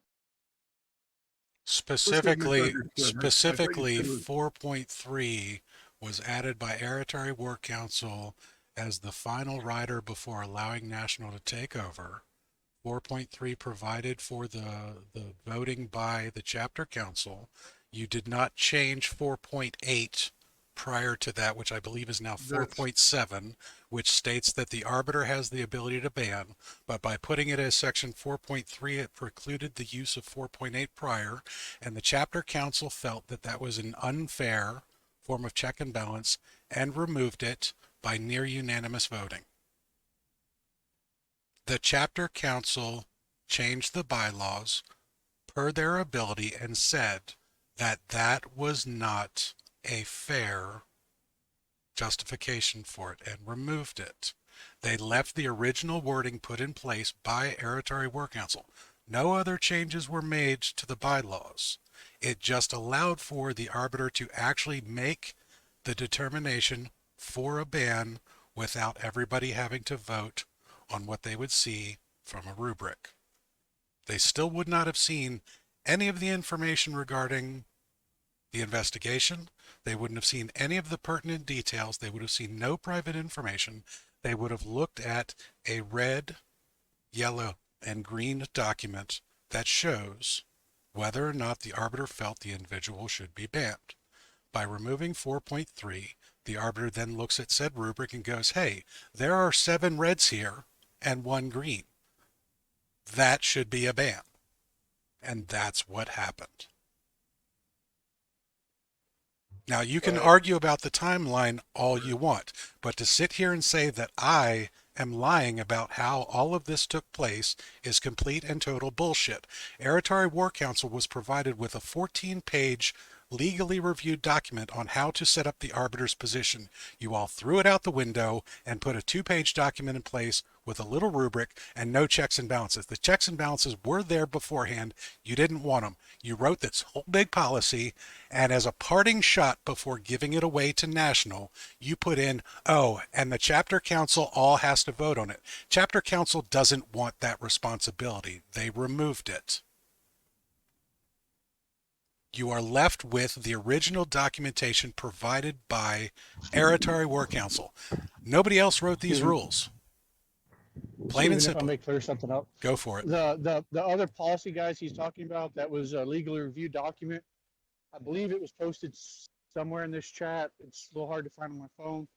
Specifically 4.3 was added by Aratari Work Council as the final rider before allowing National to take over. 4.3 provided for the voting by the chapter council. You did not change 4.8 prior to that, which I believe is now 4.7, which states that the arbiter has the ability to ban, but by putting it as section 4.3, it precluded the use of 4.8 prior, and the chapter council felt that that was an unfair form of check and balance and removed it by near unanimous voting. The chapter council changed the bylaws per their ability and said that that was not a fair justification for it and removed it. They left the original wording put in place by Aratari Work Council. No other changes were made to the bylaws. It just allowed for the arbiter to actually make the determination for a ban without everybody having to vote on what they would see from a rubric. They still would not have seen any of the information regarding the investigation. They wouldn't have seen any of the pertinent details. They would have seen no private information. They would have looked at a red, yellow and green document that shows whether or not the arbiter felt the individual should be banned. By removing 4.3, the arbiter then looks at said rubric and goes, hey, there are 7 reds here and 1 green. That should be a ban. And that's what happened. Now, you can argue about the timeline all you want, but to sit here and say that I am lying about how all of this took place is complete and total bullshit. Eritari War Council was provided with a 14-page legally reviewed document on how to set up the arbiter's position. You all threw it out the window and put a 2-page document in place with a little rubric and no checks and balances. The checks and balances were there beforehand. You didn't want them. You wrote this whole big policy, and as a parting shot before giving it away to National, you put in, oh, and the chapter council all has to vote on it. Chapter council doesn't want that responsibility. They removed it. You are left with the original documentation provided by Eritari War Council. Nobody else wrote these rules. Plain and simple. If I may clear something up. Go for it. The other policy guys he's talking about, that was a legally reviewed document. I believe it was posted somewhere in this chat. It's a little hard to find on my phone.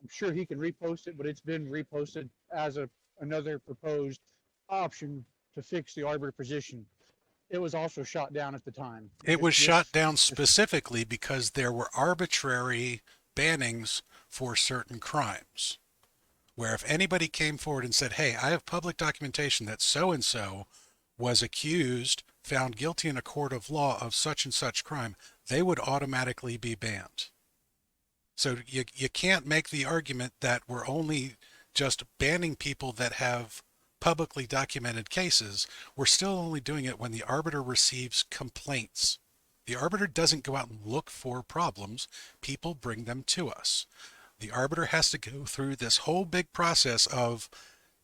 I'm sure he can repost it, but it's been reposted as another proposed option to fix the arbiter position. It was also shot down at the time. It was shot down specifically because there were arbitrary bannings for certain crimes. Where if anybody came forward and said, hey, I have public documentation that so-and-so was accused, found guilty in a court of law of such and such crime, they would automatically be banned. So you can't make the argument that we're only just banning people that have publicly documented cases. We're still only doing it when the arbiter receives complaints. The arbiter doesn't go out and look for problems. People bring them to us. The arbiter has to go through this whole big process of,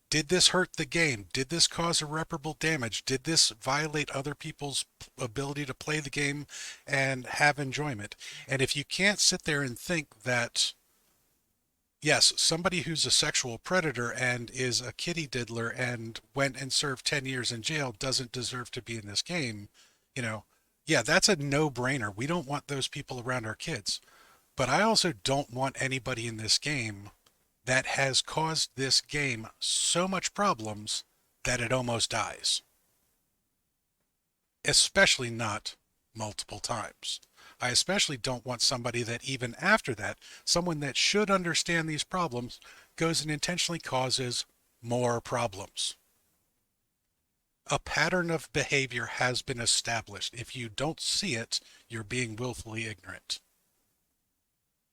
did this hurt the game? Did this cause irreparable damage? Did this violate other people's ability to play the game and have enjoyment? And if you can't sit there and think that, yes, somebody who's a sexual predator and is a kitty diddler and went and served 10 years in jail doesn't deserve to be in this game, yeah, that's a no-brainer. We don't want those people around our kids. But I also don't want anybody in this game that has caused this game so much problems that it almost dies. Especially not multiple times. I especially don't want somebody that even after that, someone that should understand these problems goes and intentionally causes more problems. A pattern of behavior has been established. If you don't see it, you're being willfully ignorant.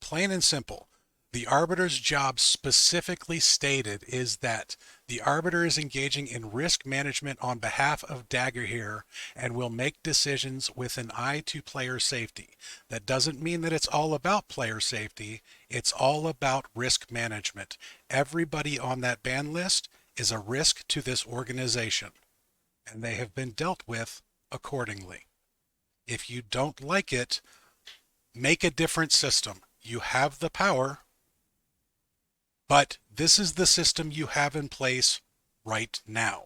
Plain and simple. The arbiter's job specifically stated is that the arbiter is engaging in risk management on behalf of Dagger here and will make decisions with an eye to player safety. That doesn't mean that it's all about player safety. It's all about risk management. Everybody on that ban list is a risk to this organization, and they have been dealt with accordingly. If you don't like it, make a different system. You have the power, but this is the system you have in place right now.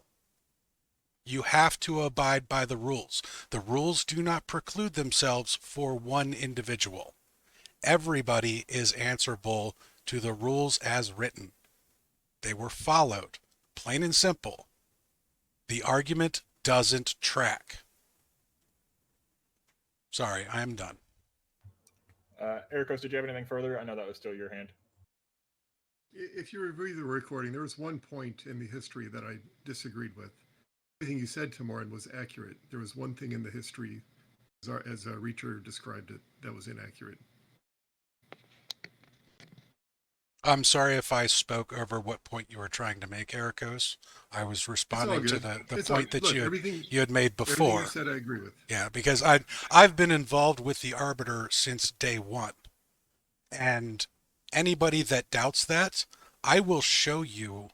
You have to abide by the rules. The rules do not preclude themselves for one individual. Everybody is answerable to the rules as written. They were followed, plain and simple. The argument doesn't track. Sorry, I am done. Ericos, did you have anything further? I know that was still your hand. If you review the recording, there was one point in the history that I disagreed with. Everything you said, Timorin, was accurate. There was one thing in the history, as Reacher described it, that was inaccurate. I'm sorry if I spoke over what point you were trying to make, Ericos. I was responding to the point that you had made before. Everything you said, I agree with. Yeah, because I've been involved with the arbiter since day one. And anybody that doubts that, I will show you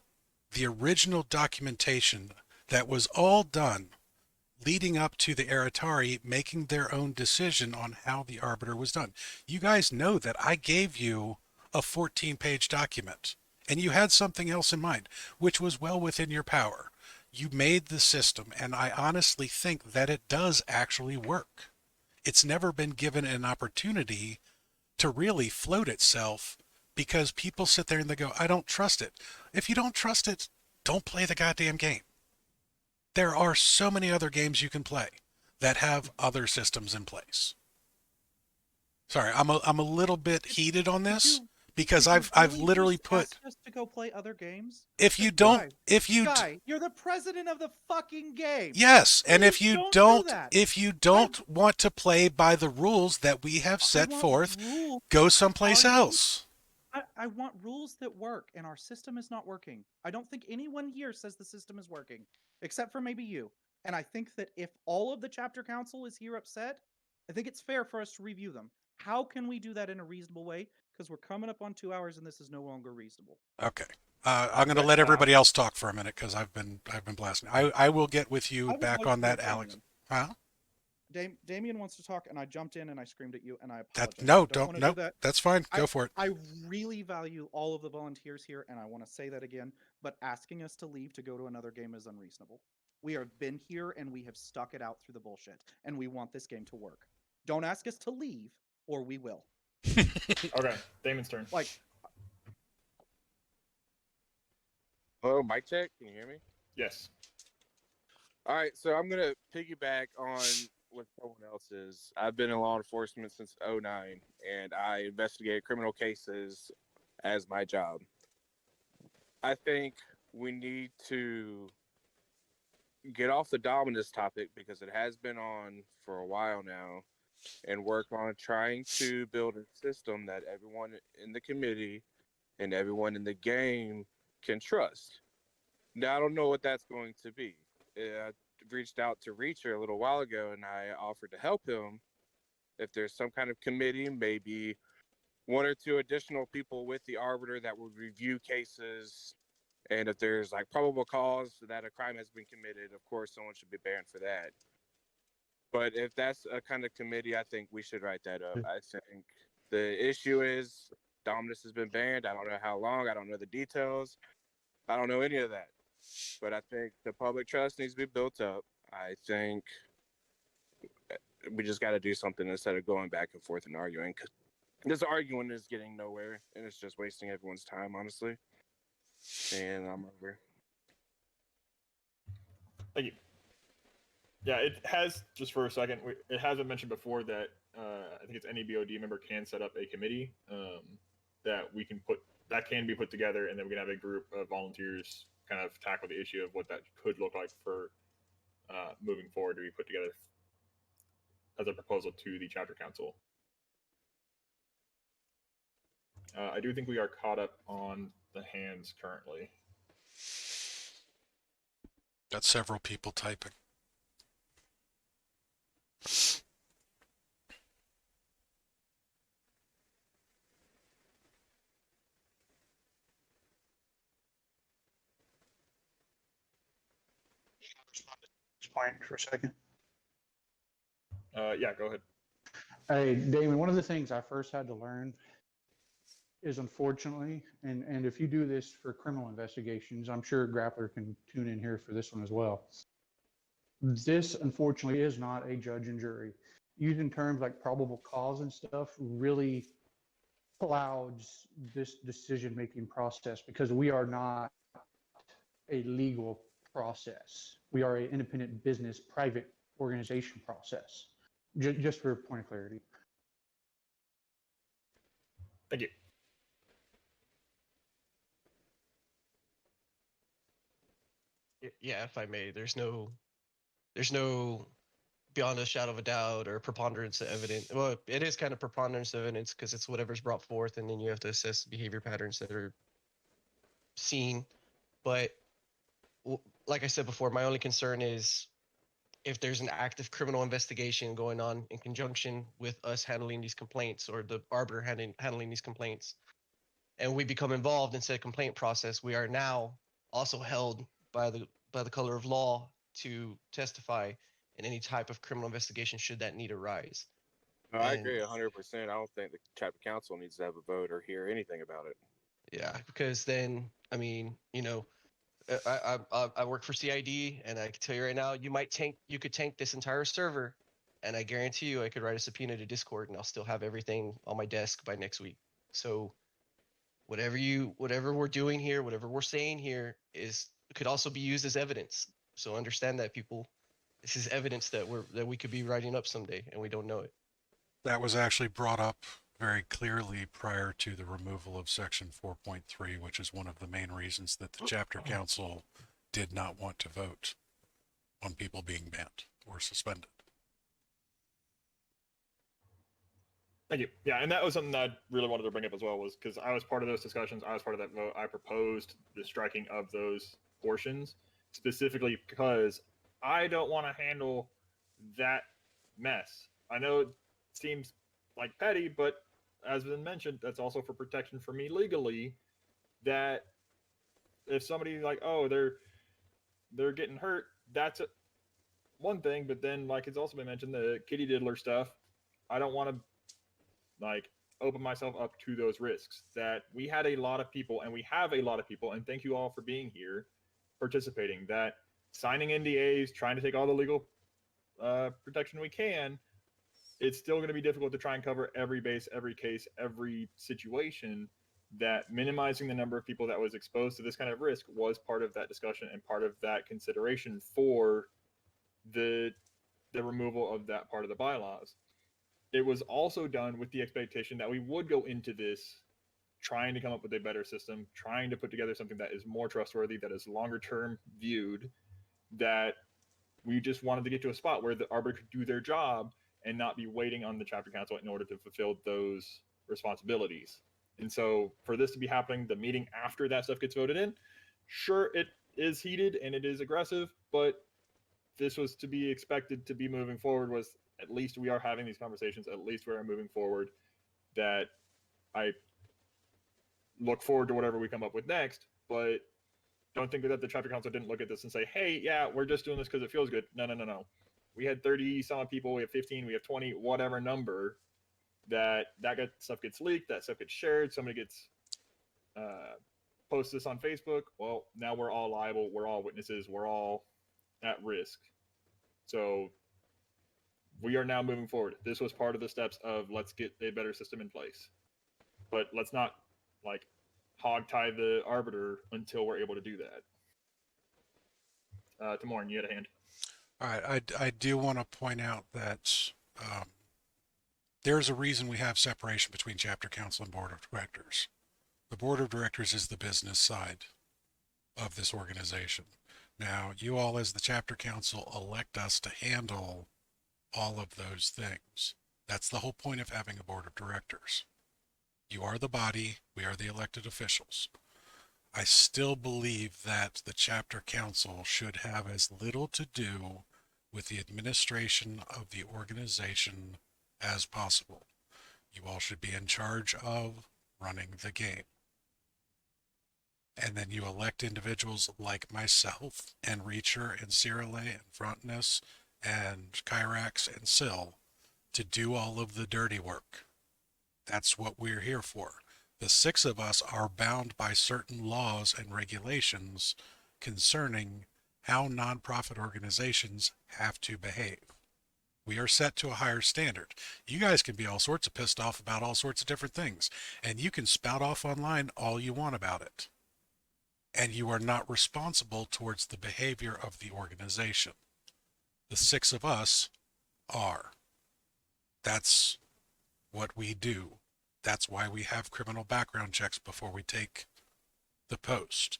the original documentation that was all done leading up to the Eritari making their own decision on how the arbiter was done. You guys know that I gave you a 14-page document, and you had something else in mind, which was well within your power. you made the system, and I honestly think that it does actually work. It's never been given an opportunity to really float itself because people sit there and they go, I don't trust it. If you don't trust it, don't play the goddamn game. There are so many other games you can play that have other systems in place. Sorry, I'm a little bit heated on this because I've literally put, ask us to go play other games. if you don't, Guy, if you Guy, you're the president of the fucking game. yes, and if Please you do don't, that. if you don't want to play by the rules that we have set want forth, rules. go someplace Are you- else. I want rules that work, and our system is not working. I don't think anyone here says the system is working, except for maybe you. And I think that if all of the chapter council is here upset, I think it's fair for us to review them. How can we do that in a reasonable way? Because we're coming up on 2 hours, and this is no longer reasonable. Okay. I'm going to let everybody else talk for a minute because I've been blasting. I will get with you I would back like on to that, hear Alex. Damien. Huh? Damien wants to talk, and I jumped in and I screamed at you, and I That apologize. no, I don't wanna no. do that. That's fine. Go for it. I really value all of the volunteers here, and I want to say that again. But asking us to leave to go to another game is unreasonable. We have been here and we have stuck it out through the bullshit, and we want this game to work. Don't ask us to leave, or we will. Okay, Damon's turn. Like, Hello, mic check. Can you hear me? Yes. All right, so I'm gonna piggyback on what someone else is. I've been in law enforcement since '09, and I investigate criminal cases as my job. I think we need to get off the Dominus topic because it has been on for a while now, and work on trying to build a system that everyone in the committee and everyone in the game can trust. Now, I don't know what that's going to be. I reached out to Reacher a little while ago, and I offered to help him. If there's some kind of committee, maybe 1 or 2 additional people with the arbiter that would review cases, and if there's like probable cause that a crime has been committed, of course, someone should be banned for that. But if that's a kind of committee, I think we should write that up. I think the issue is Dominus has been banned. I don't know how long. I don't know the details. I don't know any of that. But I think the public trust needs to be built up. I think we just got to do something instead of going back and forth and arguing. Because this arguing is getting nowhere, and it's just wasting everyone's time, honestly. And I'm over. Thank you. Yeah, it has, just for a second, it has been mentioned before that I think it's any BOD member can set up a committee that can be put together, and then we can have a group of volunteers kind of tackle the issue of what that could look like for moving forward to be put together as a proposal to the chapter council. I do think we are caught up on the hands currently. Got several people typing. Point for a second. Yeah, go ahead. Hey, Damon, one of the things I first had to learn is, unfortunately, and if you do this for criminal investigations, I'm sure Grappler can tune in here for this one as well. This, unfortunately, is not a judge and jury. Using terms like probable cause and stuff really clouds this decision-making process because we are not a legal process. We are an independent business, private organization process. Just for a point of clarity. Thank you. Yeah, if I may, there's no beyond a shadow of a doubt or preponderance of evidence. Well, it is kind of preponderance of evidence because it's whatever's brought forth, and then you have to assess behavior patterns that are seen. But like I said before, my only concern is if there's an active criminal investigation going on in conjunction with us handling these complaints or the arbiter handling these complaints, and we become involved in said complaint process, we are now also held by the color of law to testify in any type of criminal investigation should that need arise. No, I agree 100%. I don't think the chapter council needs to have a vote or hear anything about it. Yeah, because then, I mean, I work for CID, and I can tell you right now, you could tank this entire server, and I guarantee you, I could write a subpoena to Discord, and I'll still have everything on my desk by next week. So, whatever we're doing here, whatever we're saying here, could also be used as evidence. So understand that, people. This is evidence that we could be writing up someday, and we don't know it. That was actually brought up very clearly prior to the removal of section 4.3, which is one of the main reasons that the chapter council did not want to vote on people being banned or suspended. Thank you. Yeah, and that was something that I really wanted to bring up as well, was because I was part of those discussions. I was part of that vote. I proposed the striking of those portions specifically because I don't want to handle that mess. I know it seems like petty, but as been mentioned, that's also for protection for me legally, that if somebody like, oh, they're getting hurt, that's one thing, but then like it's also been mentioned, the kitty diddler stuff, I don't want to like open myself up to those risks. That we had a lot of people, and we have a lot of people, and thank you all for being here participating, that signing NDAs, trying to take all the legal protection we can, it's still going to be difficult to try and cover every base, every case, every situation. That minimizing the number of people that was exposed to this kind of risk was part of that discussion and part of that consideration for the removal of that part of the bylaws. It was also done with the expectation that we would go into this trying to come up with a better system, trying to put together something that is more trustworthy, that is longer term viewed, that we just wanted to get to a spot where the arbiter could do their job and not be waiting on the chapter council in order to fulfill those responsibilities. And so for this to be happening, the meeting after that stuff gets voted in, sure, it is heated and it is aggressive, but this was to be expected to be moving forward. Was at least we are having these conversations, at least we are moving forward, that I look forward to whatever we come up with next, but don't think that the chapter council didn't look at this and say, hey, yeah, we're just doing this because it feels good. No. We had 30 some people, we have 15, we have 20, whatever number, that stuff gets leaked, that stuff gets shared, somebody gets posts this on Facebook. Well, now we're all liable, we're all witnesses, we're all at risk. So we are now moving forward. This was part of the steps of let's get a better system in place. But let's not like hog tie the arbiter until we're able to do that. Tamorn, you had a hand. All right, I do want to point out that there's a reason we have separation between chapter council and board of directors. The board of directors is the business side of this organization. Now, you all as the chapter council elect us to handle all of those things. That's the whole point of having a board of directors. You are the body, we are the elected officials. I still believe that the chapter council should have as little to do with the administration of the organization as possible. You all should be in charge of running the game. And then you elect individuals like myself and Reacher and Cirile and Frontness and Kyrax and Syl to do all of the dirty work. That's what we're here for. The 6 of us are bound by certain laws and regulations concerning how nonprofit organizations have to behave. We are set to a higher standard. You guys can be all sorts of pissed off about all sorts of different things, and you can spout off online all you want about it. And you are not responsible towards the behavior of the organization. The 6 of us are. That's what we do. That's why we have criminal background checks before we take the post.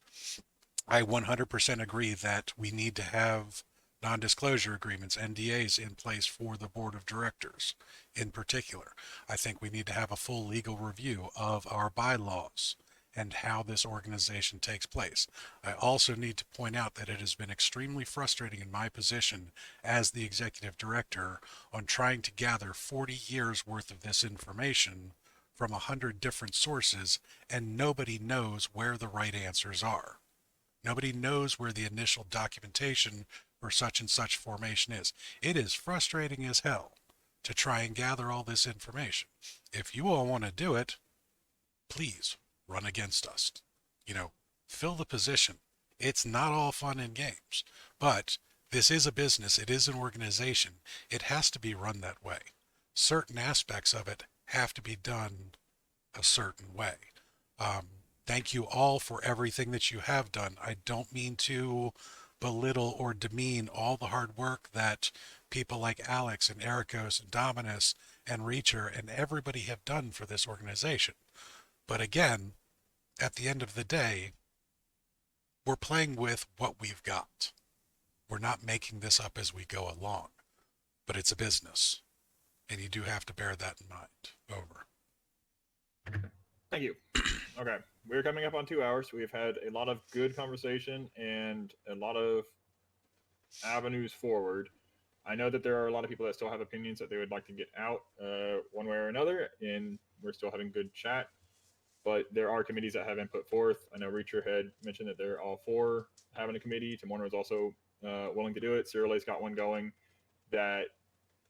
I 100% agree that we need to have non-disclosure agreements, NDAs, in place for the board of directors in particular. I think we need to have a full legal review of our bylaws and how this organization takes place. I also need to point out that it has been extremely frustrating in my position as the executive director on trying to gather 40 years worth of this information from 100 different sources, and nobody knows where the right answers are. Nobody knows where the initial documentation for such and such formation is. It is frustrating as hell to try and gather all this information. If you all want to do it, please run against us. Fill the position. It's not all fun and games, but this is a business. It is an organization. It has to be run that way. Certain aspects of it have to be done a certain way. Thank you all for everything that you have done. I don't mean to belittle or demean all the hard work that people like Alex and Ericos and Dominus and Reacher and everybody have done for this organization. But again, at the end of the day, we're playing with what we've got. We're not making this up as we go along, but it's a business, and you do have to bear that in mind. Over. Thank you. Okay, we're coming up on 2 hours. We've had a lot of good conversation and a lot of avenues forward. I know that there are a lot of people that still have opinions that they would like to get out one way or another, and we're still having good chat. But there are committees that have been put forth. I know Reacher had mentioned that they're all for having a committee. Timorna is also willing to do it. Cyrilla's got one going that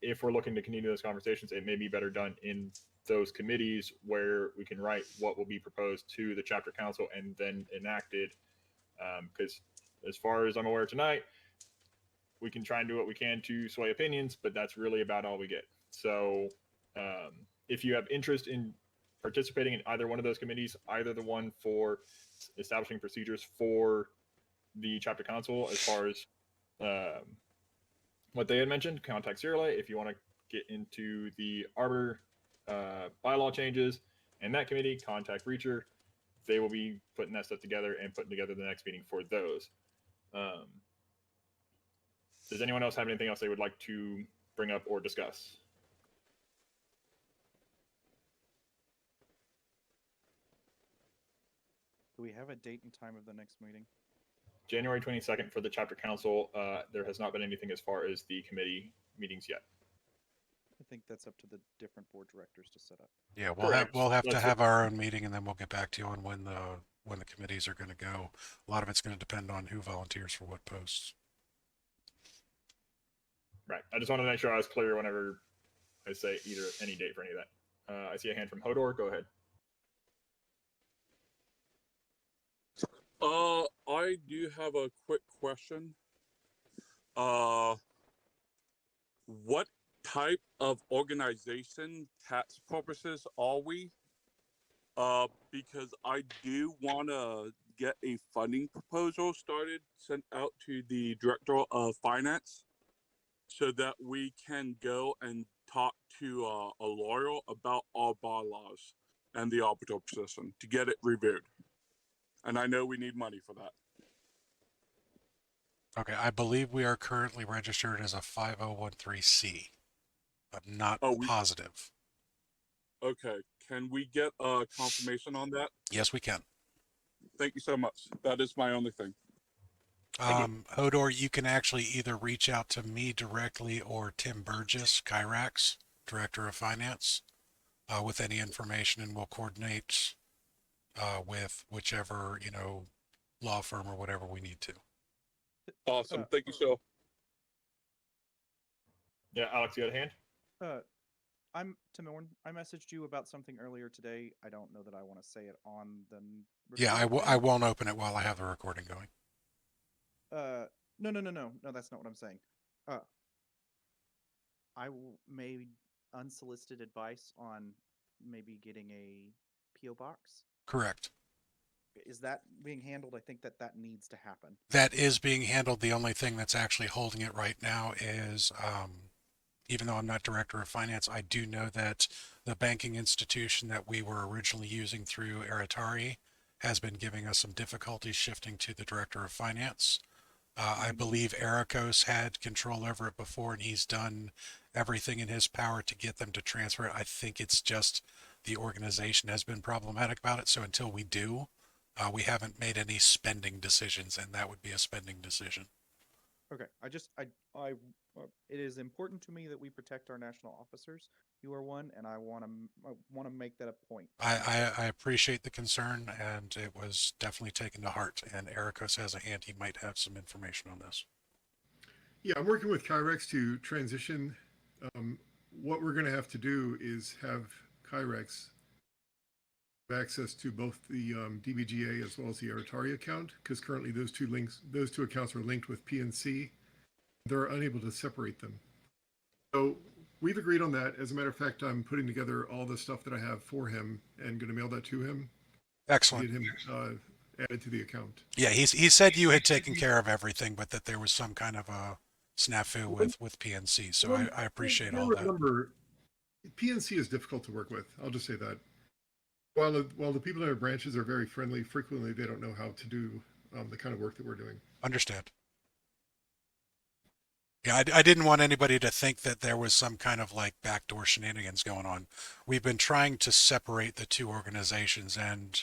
if we're looking to continue those conversations, it may be better done in those committees where we can write what will be proposed to the chapter council and then enacted. Because as far as I'm aware tonight, we can try and do what we can to sway opinions, but that's really about all we get. So if you have interest in participating in either one of those committees, either the one for establishing procedures for the chapter council as far as what they had mentioned, contact Cyrilla. If you want to get into the Arbiter bylaw changes and that committee, contact Reacher. They will be putting that stuff together and putting together the next meeting for those. Does anyone else have anything else they would like to bring up or discuss? Do we have a date and time of the next meeting? January 22nd for the chapter council. There has not been anything as far as the committee meetings yet. I think that's up to the different board directors to set up. Yeah, we'll have to have our own meeting, and then we'll get back to you on when the committees are going to go. A lot of it's going to depend on who volunteers for what posts. Right. I just want to make sure I was clear whenever I say either any date for any of that. I see a hand from Hodor. Go ahead. I do have a quick question. What type of organization, tax purposes, are we? Because I do want to get a funding proposal started, sent out to the Director of Finance, so that we can go and talk to a lawyer about our bylaws and the arbiter position to get it reviewed. And I know we need money for that. Okay, I believe we are currently registered as a 5013C. I'm not positive. Okay, can we get a confirmation on that? Yes, we can. Thank you so much. That is my only thing. Hodor, you can actually either reach out to me directly or Tim Burgess, Kyrax, Director of Finance, with any information, and we'll coordinate with whichever, law firm or whatever we need to. Awesome. Thank you, so. Yeah, Alex, you had a hand? I'm Timorn. I messaged you about something earlier today. I don't know that I want to say it on the. Yeah, I won't open it while I have the recording going. No, that's not what I'm saying. I made unsolicited advice on maybe getting a PO box. Correct. Is that being handled? I think that needs to happen. That is being handled. The only thing that's actually holding it right now is, even though I'm not Director of Finance, I do know that the banking institution that we were originally using through Eritari has been giving us some difficulties shifting to the Director of Finance. I believe Ericos had control over it before, and he's done everything in his power to get them to transfer it. I think it's just the organization has been problematic about it. So until we do, we haven't made any spending decisions, and that would be a spending decision. Okay, it is important to me that we protect our national officers. You are one, and I want to make that a point. I appreciate the concern, and it was definitely taken to heart. And Ericos has a hand; he might have some information on this. Yeah, I'm working with Kyrex to transition. What we're going to have to do is have Kyrex access to both the DBGA as well as the Artari account, because currently those two accounts are linked with PNC. They're unable to separate them. So we've agreed on that. As a matter of fact, I'm putting together all the stuff that I have for him and going to mail that to him. Excellent. Get him added to the account. Yeah, he said you had taken care of everything, but that there was some kind of a snafu with PNC. So I appreciate all that. Remember, PNC is difficult to work with. I'll just say that. While the people in our branches are very friendly, frequently they don't know how to do the kind of work that we're doing. Understand. Yeah, I didn't want anybody to think that there was some kind of like backdoor shenanigans going on. We've been trying to separate the two organizations, and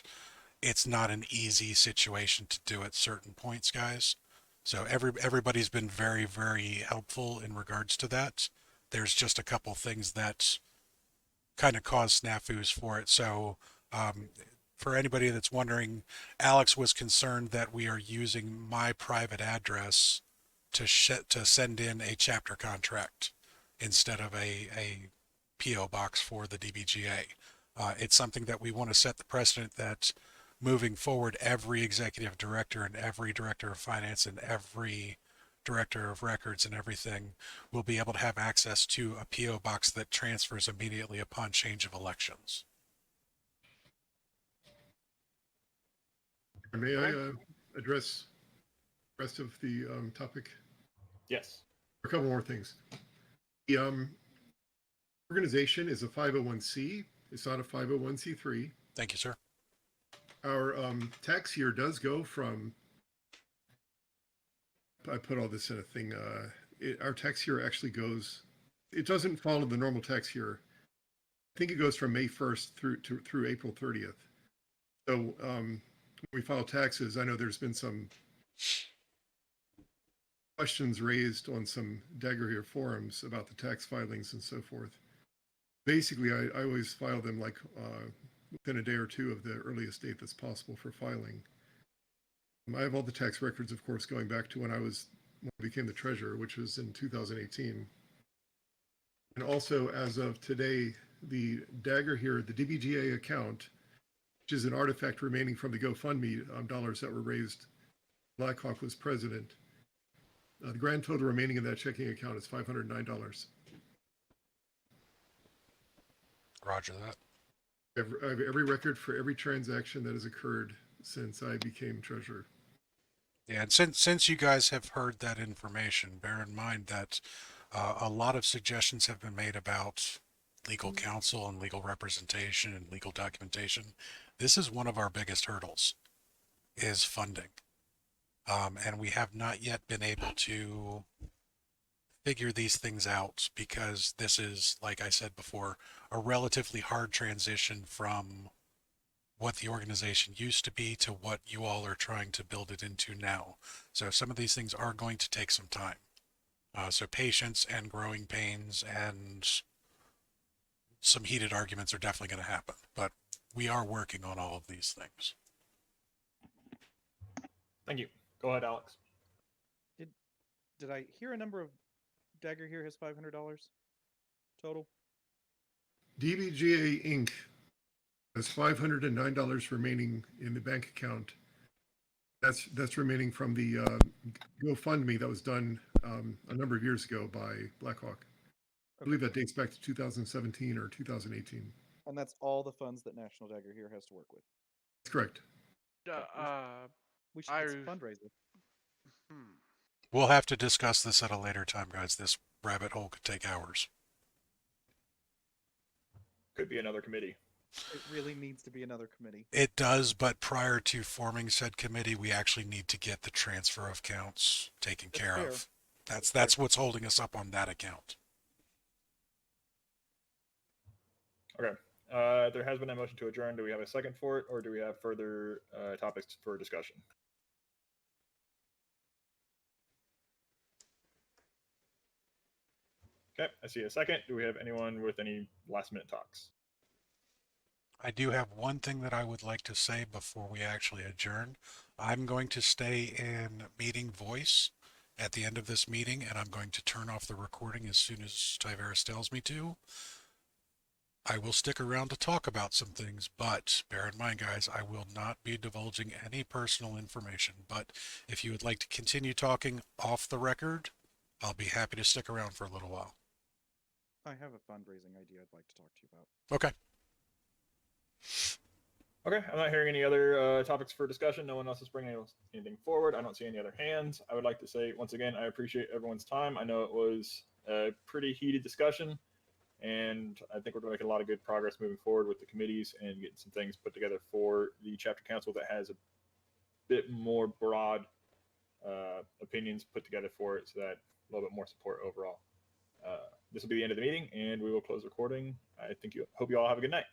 it's not an easy situation to do at certain points, guys. So everybody's been very, very helpful in regards to that. There's just a couple things that kind of cause snafus for it. So for anybody that's wondering, Alex was concerned that we are using my private address to send in a chapter contract instead of a PO box for the DBGA. It's something that we want to set the precedent that moving forward, every executive director and every director of finance and every director of records and everything will be able to have access to a PO box that transfers immediately upon change of elections. May I address the rest of the topic? Yes. A couple more things. The organization is a 501c. It's not a 501c3. Thank you, sir. Our tax year does go from, I put all this in a thing, our tax year actually goes, it doesn't follow the normal tax year. I think it goes from May 1st through April 30th. So when we file taxes, I know there's been some questions raised on some Dagger Here forums about the tax filings and so forth. Basically, I always file them like within a day or two of the earliest date that's possible for filing. I have all the tax records, of course, going back to when I became the treasurer, which was in 2018. And also, as of today, the Dagger Here, the DBGA account, which is an artifact remaining from the GoFundMe dollars that were raised, Blackhawk was president. The grand total remaining in that checking account is $509. Roger that. I have every record for every transaction that has occurred since I became treasurer. Yeah, and since you guys have heard that information, bear in mind that a lot of suggestions have been made about legal counsel and legal representation and legal documentation. This is one of our biggest hurdles, is funding. And we have not yet been able to figure these things out because this is, like I said before, a relatively hard transition from what the organization used to be to what you all are trying to build it into now. So some of these things are going to take some time. So patience and growing pains and some heated arguments are definitely going to happen, but we are working on all of these things. Thank you. Go ahead, Alex. Did I hear a number of Dagger Here has $500 total? DBGA Inc. has $509 remaining in the bank account. That's remaining from the GoFundMe that was done a number of years ago by Blackhawk. I believe that dates back to 2017 or 2018. And that's all the funds that National Dagger Here has to work with. That's correct. We should get some fundraiser. We'll have to discuss this at a later time, guys. This rabbit hole could take hours. Could be another committee. It really needs to be another committee. It does, but prior to forming said committee, we actually need to get the transfer of counts taken care of. That's what's holding us up on that account. Okay. There has been a motion to adjourn. Do we have a second for it, or do we have further topics for discussion? Okay, I see a second. Do we have anyone with any last minute talks? I do have one thing that I would like to say before we actually adjourn. I'm going to stay in meeting voice at the end of this meeting, and I'm going to turn off the recording as soon as Tyveris tells me to. I will stick around to talk about some things, but bear in mind, guys, I will not be divulging any personal information. But if you would like to continue talking off the record, I'll be happy to stick around for a little while. I have a fundraising idea I'd like to talk to you about. Okay. Okay, I'm not hearing any other topics for discussion. No one else is bringing anything forward. I don't see any other hands. I would like to say, once again, I appreciate everyone's time. I know it was a pretty heated discussion, and I think we're going to make a lot of good progress moving forward with the committees and getting some things put together for the chapter council that has a bit more broad opinions put together for it, so that a little bit more support overall. This will be the end of the meeting, and we will close recording. I think hope you all have a good night.